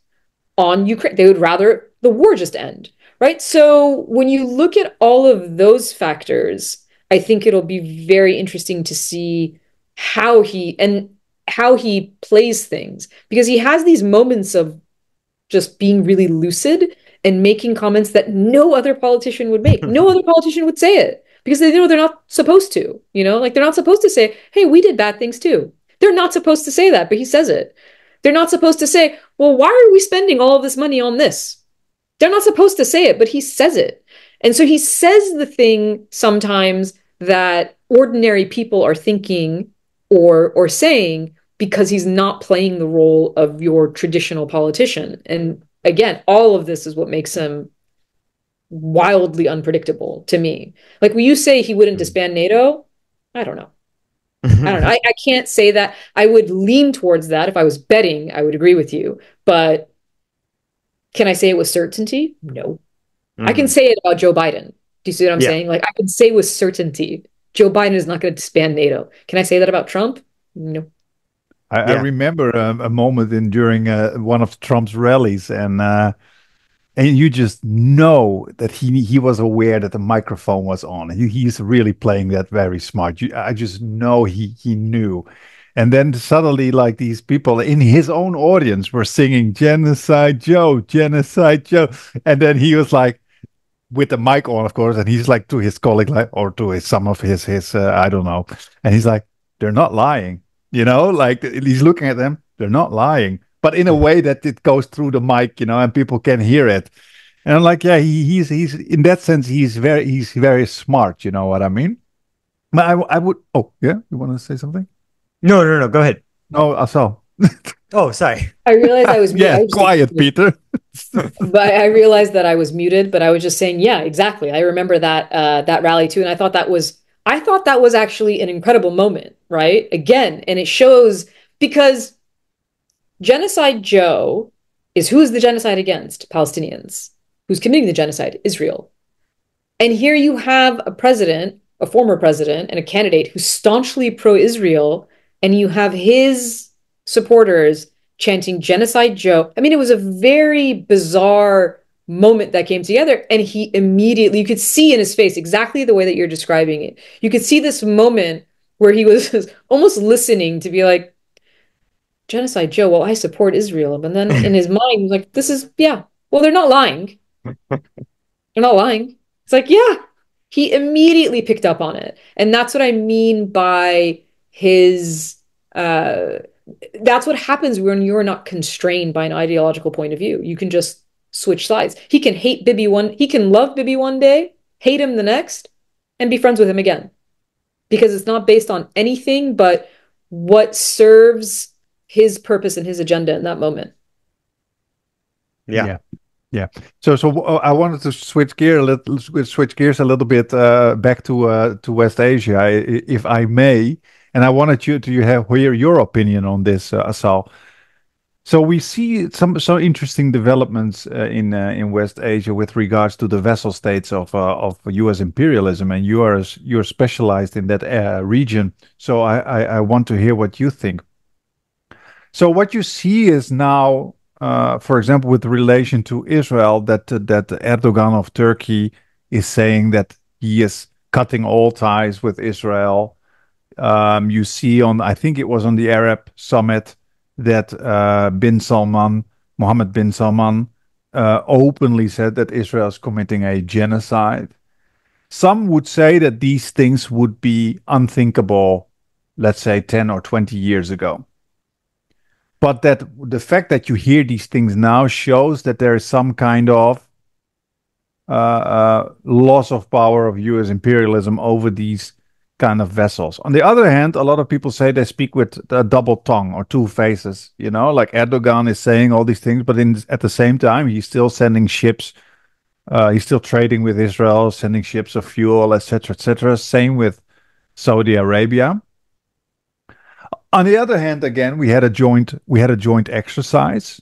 on Ukraine. They would rather the war just end, right? So when you look at all of those factors, I think it'll be very interesting to see how he plays things because he has these moments of just being really lucid and making comments that no other politician would make. No other politician would say it because they know they're not supposed to, like they're not supposed to say, "Hey, we did bad things too." They're not supposed to say that, but he says it. They're not supposed to say, "Well, why are we spending all of this money on this?" They're not supposed to say it, but he says it. And so he says the thing sometimes that ordinary people are thinking or saying because he's not playing the role of your traditional politician. And again, all of this is what makes him wildly unpredictable to me. Like when you say he wouldn't disband NATO, I don't know. I don't know. I can't say that. I would lean towards that. If I was betting, I would agree with you. But can I say it with certainty? No. I can say it about Joe Biden. Do you see what I'm Yeah. saying? Like I can say with certainty, Joe Biden is not going to disband NATO. Can I say that about Trump? No. I Yeah. remember a moment in during one of Trump's rallies, and you just know that he was aware that the microphone was on. He's really playing that very smart. I just know he knew. And then suddenly, like these people in his own audience were singing "Genocide Joe, Genocide Joe," and then he was like, with the mic on, of course, and he's like to his colleague, like, or to some of his I don't know, and he's like, they're not lying, like he's looking at them, they're not lying, but in a way that it goes through the mic, and people can hear it, and I'm like, yeah, he's in that sense, he's very smart, you know what I mean? But I would, oh yeah, you want to say something? No, no, no. Go ahead. No, Assal. Oh, sorry. I realized I was Yeah, I was quiet, Peter. but I realized that I was muted, but I was just saying, yeah, exactly. I remember that rally too, and I thought that was actually an incredible moment, right? Again, and it shows because Genocide Joe is who is the genocide against? Palestinians. Who's committing the genocide? Israel. And here you have a president, a former president, and a candidate who's staunchly pro-Israel, and you have his supporters chanting Genocide Joe. I mean, it was a very bizarre moment that came together, and he immediately, you could see in his face exactly the way that you're describing it. You could see this moment where he was almost listening to be like, Genocide Joe, well, I support Israel. But then in his mind, he was like, this is, yeah, well, they're not lying. They're not lying. It's like, yeah, he immediately picked up on it. And that's what I mean by his, uh, that's what happens when you're not constrained by an ideological point of view. You can just switch sides. He can love Bibi one day, hate him the next, and be friends with him again. Because it's not based on anything but what serves his purpose and his agenda in that moment. Yeah. Yeah. Yeah. So I wanted to switch gears a little bit back to West Asia, if I may, and I wanted you to hear your opinion on this, Asal. So we see some interesting developments in West Asia with regards to the vassal states of U.S. imperialism, and you're specialized in that region. So I want to hear what you think. So what you see is now, for example, with relation to Israel, that Erdogan of Turkey is saying that he is cutting all ties with Israel. You see I think it was on the Arab Summit that Mohammed bin Salman, openly said that Israel is committing a genocide. Some would say that these things would be unthinkable, let's say 10 or 20 years ago. But that the fact that you hear these things now shows that there is some kind of loss of power of U.S. imperialism over these kind of vessels. On the other hand, a lot of people say they speak with a double tongue or two faces. Like Erdogan is saying all these things, but at the same time, he's still sending ships. He's still trading with Israel, sending ships of fuel, etc., etc. Same with Saudi Arabia. On the other hand, again, we had a joint exercise,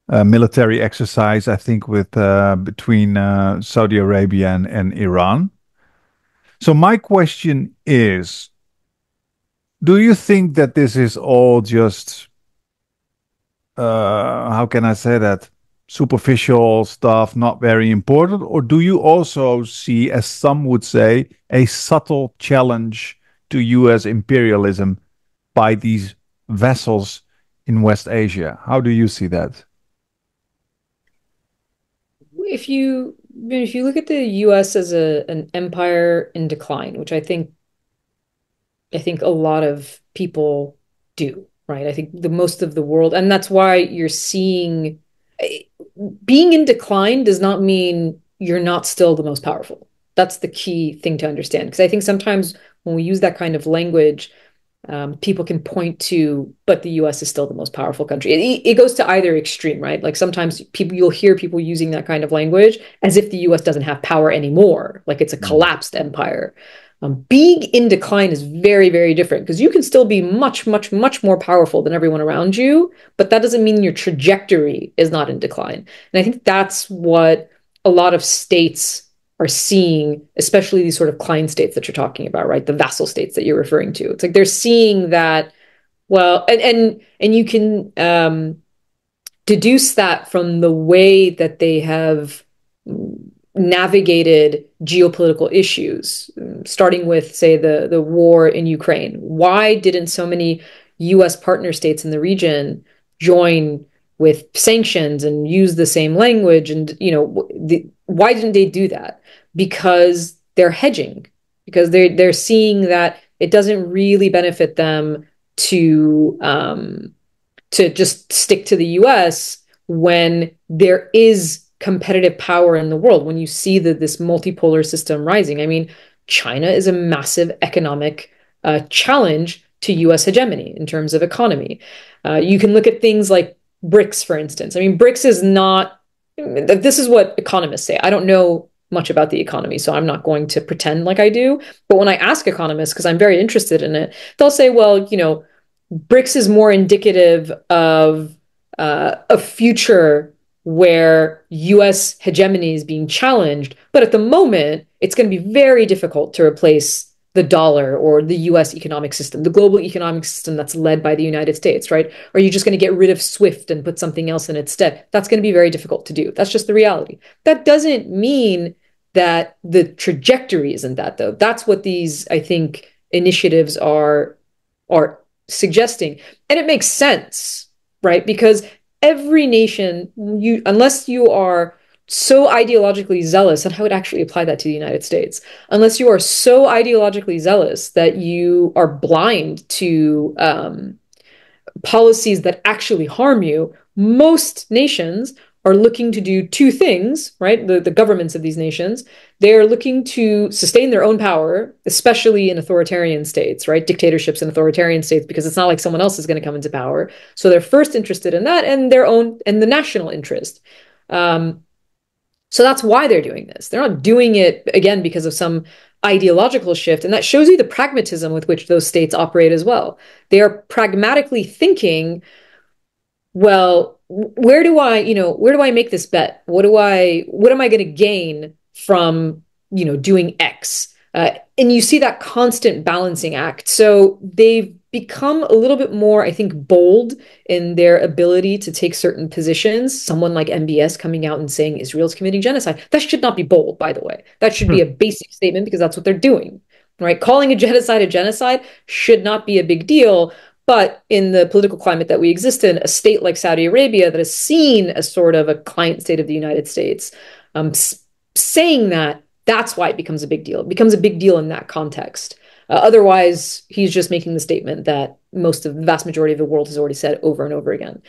military exercise, I think, with between Saudi Arabia and Iran. So my question is, do you think that this is all just how can I say that? superficial stuff, not very important? Or do you also see, as some would say, a subtle challenge to US imperialism by these vessels in West Asia? How do you see that? If you look at the US as an empire in decline, which I think a lot of people do, right? I think the most of the world, and that's why you're seeing being in decline does not mean you're not still the most powerful. That's the key thing to understand. Because I think sometimes when we use that kind of language, people can point to, but the US is still the most powerful country. It goes to either extreme, right? Like sometimes you'll hear people using that kind of language as if the US doesn't have power anymore, like it's a Mm. collapsed empire. Being in decline is very, very different because you can still be much, much, much more powerful than everyone around you, but that doesn't mean your trajectory is not in decline. And I think that's what a lot of states are seeing, especially these sort of client states that you're talking about, right? The vassal states that you're referring to. It's like they're seeing that, well, and you can deduce that from the way that they have navigated geopolitical issues, starting with, say, the war in Ukraine. Why didn't so many US partner states in the region join with sanctions and use the same language? And, why didn't they do that? Because they're hedging, because they're seeing that it doesn't really benefit them to just stick to the US when there is competitive power in the world, when you see this multipolar system rising. I mean, China is a massive economic challenge to US hegemony in terms of economy. You can look at things like BRICS, for instance. I mean, BRICS is not, this is what economists say. I don't know much about the economy, so I'm not going to pretend like I do. But when I ask economists, because I'm very interested in it, they'll say, well, BRICS is more indicative of a future where US hegemony is being challenged. But at the moment, it's going to be very difficult to replace the dollar or the US economic system, the global economic system that's led by the United States, right? Are you just going to get rid of SWIFT and put something else in its stead? That's going to be very difficult to do. That's just the reality. That doesn't mean that the trajectory isn't that, though. That's what these, I think, initiatives are suggesting. And it makes sense, right? Because every nation, unless you are so ideologically zealous, and I would actually apply that to the United States, unless you are so ideologically zealous that you are blind to policies that actually harm you, most nations are looking to do two things, right? The governments of these nations, they are looking to sustain their own power, especially in authoritarian states, right? Dictatorships and authoritarian states, because it's not like someone else is going to come into power. So they're first interested in that and their own and the national interest. So that's why they're doing this. They're not doing it, again, because of some ideological shift. And that shows you the pragmatism with which those states operate as well. They are pragmatically thinking, well, where do I make this bet? What am I going to gain from, doing X? And you see that constant balancing act. So they've become a little bit more, I think, bold in their ability to take certain positions. Someone like MBS coming out and saying Israel's committing genocide. That should not be bold, by the way. That should be a basic statement because that's what they're doing, right? Calling a genocide should not be a big deal. But in the political climate that we exist in, a state like Saudi Arabia that is seen as sort of a client state of the United States, saying that's why it becomes a big deal. It becomes a big deal in that context. Otherwise, he's just making the statement that the vast majority of the world has already said over and over again.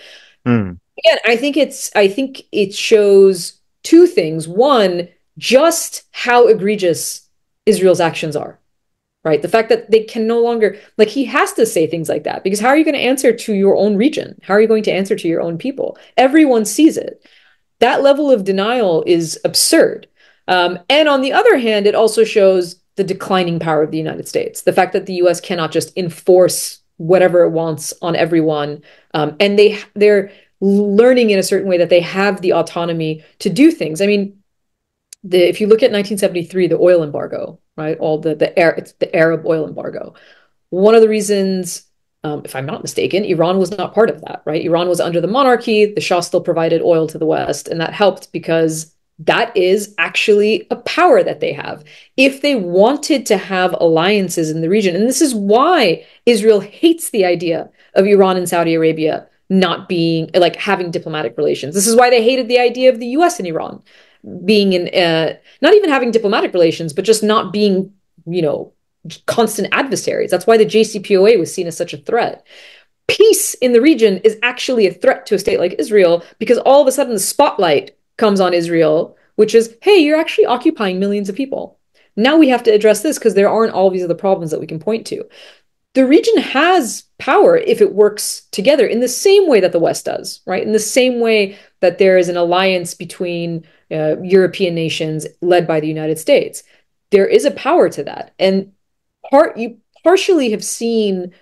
Mm. Again, I think it shows two things. One, just how egregious Israel's actions are, right? The fact that they can no longer, like, he has to say things like that because how are you going to answer to your own region? How are you going to answer to your own people? Everyone sees it. That level of denial is absurd. And on the other hand, it also shows the declining power of the United States. The fact that the US cannot just enforce whatever it wants on everyone. And they're learning in a certain way that they have the autonomy to do things. I mean, if you look at 1973, the oil embargo, right? It's the Arab oil embargo. One of the reasons if I'm not mistaken, Iran was not part of that, right? Iran was under the monarchy. The Shah still provided oil to the West, and that helped because that is actually a power that they have. If they wanted to have alliances in the region, and this is why Israel hates the idea of Iran and Saudi Arabia not being like having diplomatic relations. This is why they hated the idea of the US and Iran being in not even having diplomatic relations, but just not being, you know, constant adversaries. That's why the JCPOA was seen as such a threat. Peace in the region is actually a threat to a state like Israel because all of a sudden the spotlight comes on Israel, which is, hey, you're actually occupying millions of people. Now we have to address this because there aren't all these other problems that we can point to. The region has power if it works together in the same way that the West does, right? In the same way that there is an alliance between European nations led by the United States. There is a power to that. And you partially have seen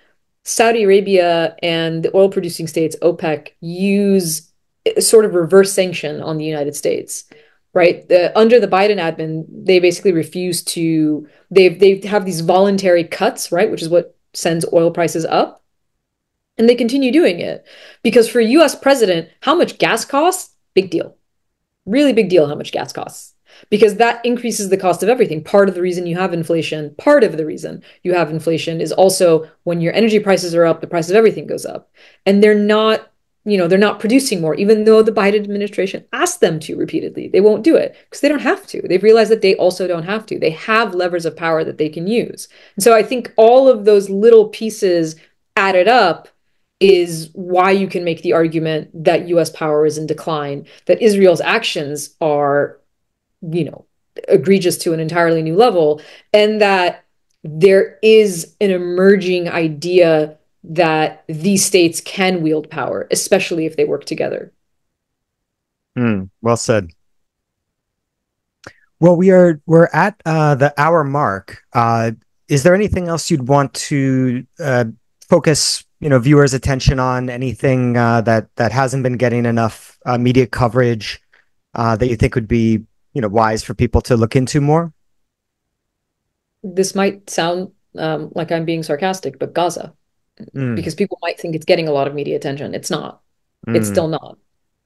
Saudi Arabia and the oil producing states, OPEC, use a sort of reverse sanction on the United States, right? Under the Biden admin, they basically refuse to, they have these voluntary cuts, right? Which is what sends oil prices up. And they continue doing it because for a US president, how much gas costs? Big deal. Really big deal how much gas costs because that increases the cost of everything. Part of the reason you have inflation, part of the reason you have inflation is also when your energy prices are up, the price of everything goes up. And they're not, you know, they're not producing more, even though the Biden administration asked them to repeatedly. They won't do it because they don't have to. They've realized that they also don't have to. They have levers of power that they can use. And so I think all of those little pieces added up is why you can make the argument that US power is in decline, that Israel's actions are, you know, egregious to an entirely new level, and that there is an emerging idea that these states can wield power, especially if they work together. Well said. Well, we're at the hour mark. Is there anything else you'd want to focus, you know, viewers' attention on? Anything that hasn't been getting enough media coverage that you think would be, you know, wise for people to look into more? This might sound like I'm being sarcastic, but Gaza, Mm, because people might think it's getting a lot of media attention. It's not. It's mm, still not.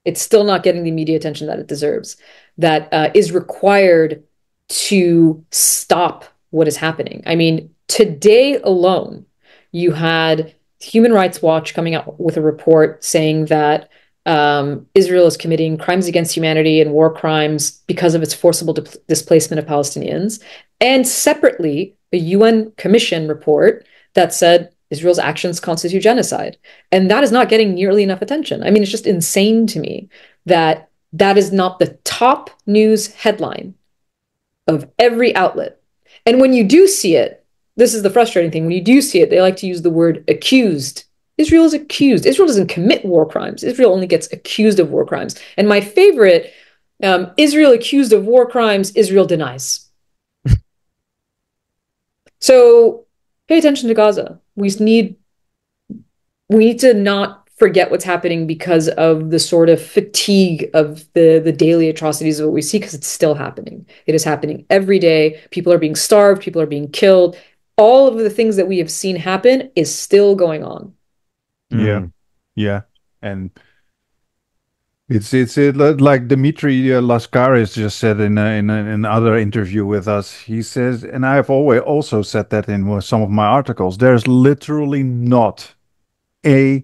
It's still not getting the media attention that it deserves, that is required to stop what is happening. I mean, today alone, you had Human Rights Watch coming out with a report saying that Israel is committing crimes against humanity and war crimes because of its forcible displacement of Palestinians. And separately, a UN Commission report that said Israel's actions constitute genocide. And that is not getting nearly enough attention. I mean, it's just insane to me that that is not the top news headline of every outlet. And when you do see it, this is the frustrating thing. When you do see it, they like to use the word accused. Israel is accused. Israel doesn't commit war crimes. Israel only gets accused of war crimes. And my favorite, Israel accused of war crimes, Israel denies. So pay attention to Gaza. We need to not forget what's happening because of the sort of fatigue of the daily atrocities of what we see, because it's still happening. It is happening every day. People are being starved, people are being killed. All of the things that we have seen happen is still going on. Yeah, yeah, and it's like Dmitry Laskaris just said in an other interview with us. He says, and I have always also said that in some of my articles. There's literally not a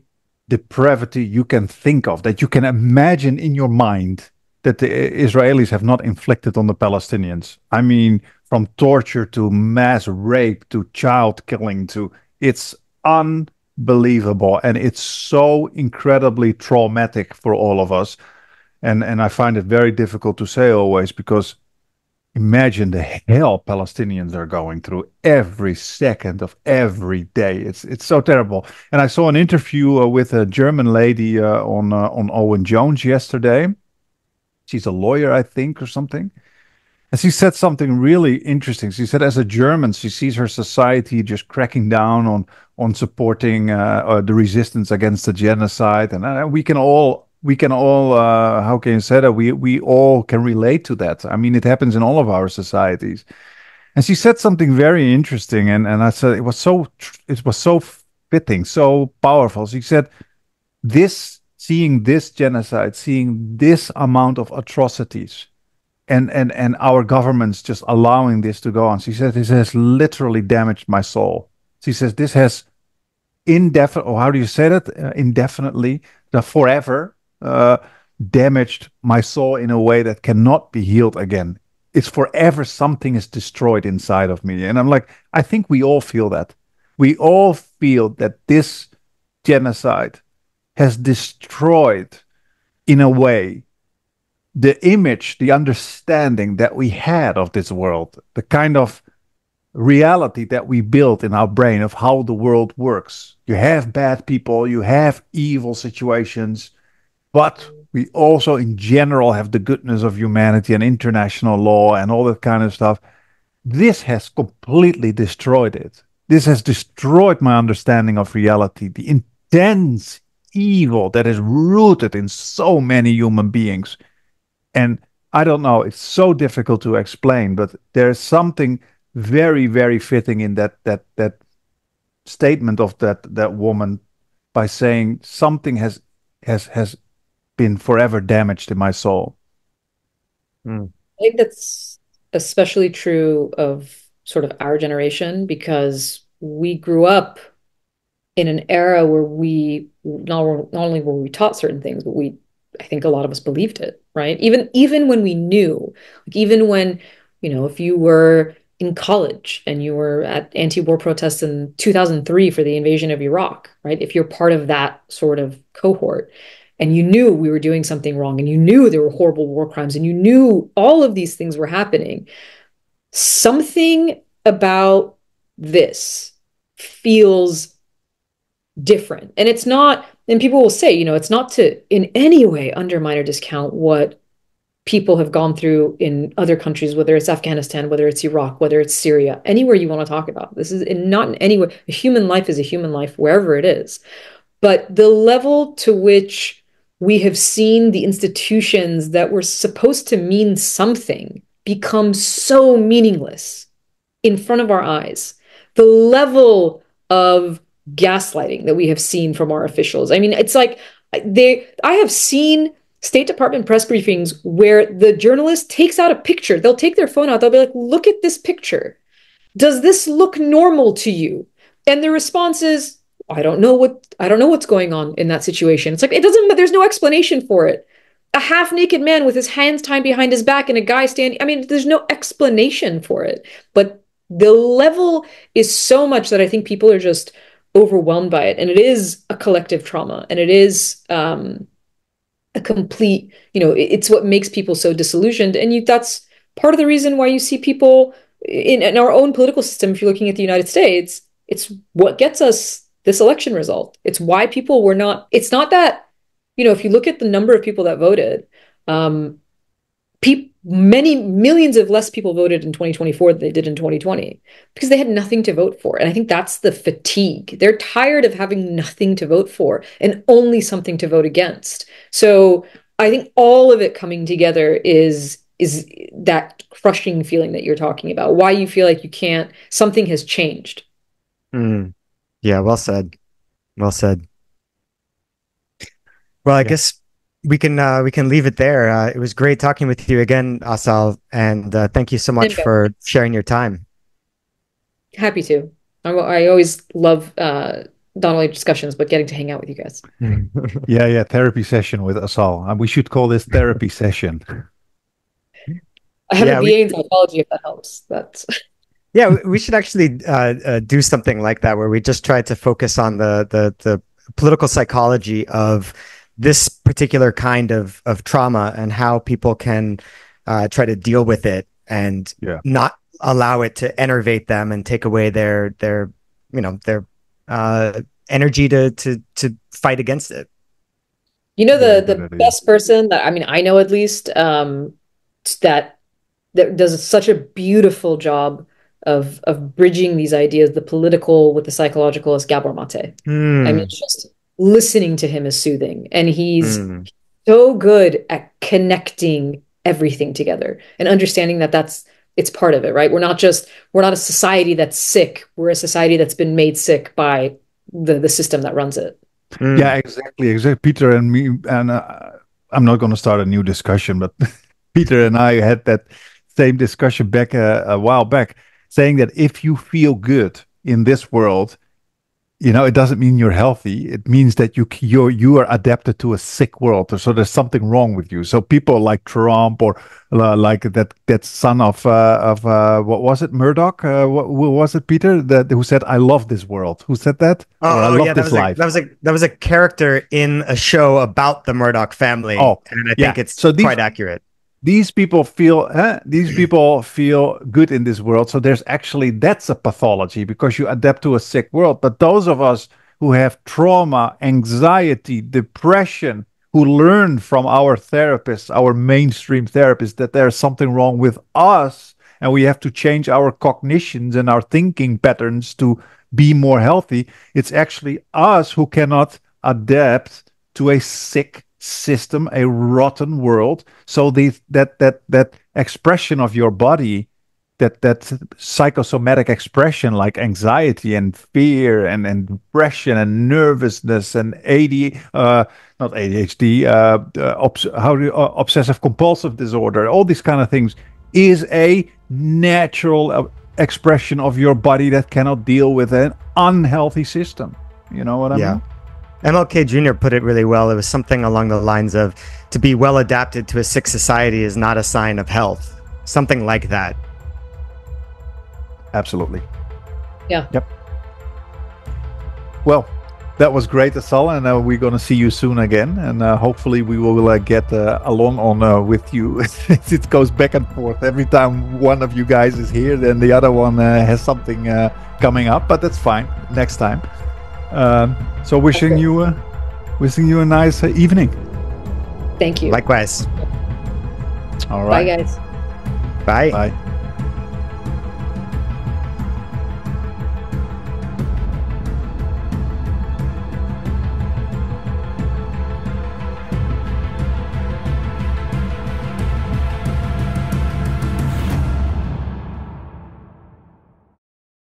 depravity you can think of that you can imagine in your mind that the Israelis have not inflicted on the Palestinians. I mean, from torture to mass rape to child killing to it's unbelievable, and it's so incredibly traumatic for all of us. And I find it very difficult to say always because imagine the hell Palestinians are going through every second of every day. It's so terrible. And I saw an interview with a German lady on Owen Jones yesterday. She's a lawyer, I think, or something. And she said something really interesting. She said, as a German, she sees her society just cracking down on supporting the resistance against the genocide, and we can all how can you say that we all can relate to that. I mean, it happens in all of our societies. And she said something very interesting, and I said it was so fitting, so powerful. So he said, this seeing this genocide, seeing this amount of atrocities, and our governments just allowing this to go on. She said this has literally damaged my soul. She says this has indefinite, or how do you say that? Indefinitely, the forever damaged my soul in a way that cannot be healed again. It's forever something is destroyed inside of me. And I'm like, I think we all feel that. We all feel that this genocide has destroyed, in a way, the image, the understanding that we had of this world, the kind of reality that we built in our brain of how the world works. You have bad people, you have evil situations, but we also, in general, have the goodness of humanity and international law and all that kind of stuff. This has completely destroyed it. This has destroyed my understanding of reality, the intense evil that is rooted in so many human beings. And I don't know, it's so difficult to explain, but there's something very, very fitting in that statement of that woman by saying something has been forever damaged in my soul. Mm. I think that's especially true of sort of our generation because we grew up in an era where we not only were we taught certain things, but we I think a lot of us believed it, right? Even when we knew, like even when, if you were in college and you were at anti-war protests in 2003 for the invasion of Iraq, right? If you're part of that sort of cohort and you knew we were doing something wrong and you knew there were horrible war crimes and you knew all of these things were happening, something about this feels different. And it's not, and people will say, it's not to in any way undermine or discount what people have gone through in other countries, whether it's Afghanistan, whether it's Iraq, whether it's Syria, anywhere you want to talk about. This is not in any way, a human life is a human life wherever it is. But the level to which we have seen the institutions that were supposed to mean something become so meaningless in front of our eyes, the level of gaslighting that we have seen from our officials. I mean, it's like I have seen State Department press briefings where the journalist takes out a picture. They'll take their phone out. They'll be like, look at this picture. Does this look normal to you? And the response is, I don't know what's going on in that situation. It's like, it doesn't, there's no explanation for it. A half naked man with his hands tied behind his back and a guy standing, I mean, there's no explanation for it. But the level is so much that I think people are just overwhelmed by it. And it is a collective trauma. And it is a complete, it's what makes people so disillusioned. And that's part of the reason why you see people in our own political system, if you're looking at the United States, it's what gets us this election result. It's why people were not, it's not that, if you look at the number of people that voted, many millions of less people voted in 2024 than they did in 2020 because they had nothing to vote for. And I think that's the fatigue. They're tired of having nothing to vote for and only something to vote against. So I think all of it coming together is that crushing feeling that you're talking about, why you feel like you can't, something has changed. Mm. Yeah, well said. Well said. Well, I Yeah. guess we can leave it there. It was great talking with you again, Asal, and thank you so much for sharing your time. Happy to. I always love not only discussions, but getting to hang out with you guys. Yeah, therapy session with Assal. And we should call this therapy session. I have Yeah, a BA in psychology, if that helps. That's yeah, we should actually do something like that where we just try to focus on the political psychology of this particular kind of trauma and how people can try to deal with it and Yeah. not allow it to enervate them and take away their energy to fight against it. Very good the idea. best person that I know at least that does such a beautiful job of bridging these ideas, the political with the psychological, is Gabor Mate. I mean, Hmm. just listening to him is soothing, and he's Hmm. so good at connecting everything together and understanding that it's part of it, right? We're not a society that's sick. We're a society that's been made sick by the system that runs it. Yeah, exactly. Peter and me, and I'm not going to start a new discussion, but Peter and I had that same discussion back a while back, saying that if you feel good in this world, it doesn't mean you're healthy. It means that you are adapted to a sick world, so there's something wrong with you. So people like Trump or like that son of what was it, Murdoch? What was it, Peter? That who said, "I love this world." Who said that? Or I love this life. That was a character in a show about the Murdoch family, and I think it's quite accurate. These people feel good in this world. So that's a pathology because you adapt to a sick world. But those of us who have trauma, anxiety, depression, who learn from our therapists, our mainstream therapists, that there's something wrong with us and we have to change our cognitions and our thinking patterns to be more healthy. It's actually us who cannot adapt to a sick system, a rotten world. So that expression of your body, that psychosomatic expression like anxiety and fear and depression and nervousness and not ADHD, obsessive compulsive disorder, all these kind of things, is a natural expression of your body that cannot deal with an unhealthy system. You know what I mean? MLK Jr. put it really well. It was something along the lines of, to be well adapted to a sick society is not a sign of health. Something like that. Absolutely. Yeah. Yep. Well, that was great, Assal, and we're going to see you soon again. And hopefully we will get along on with you. It goes back and forth. Every time one of you guys is here, then the other one has something coming up, but that's fine. Next time. So wishing you a nice evening. Thank you. Likewise. All right. Bye, guys. Bye. Bye.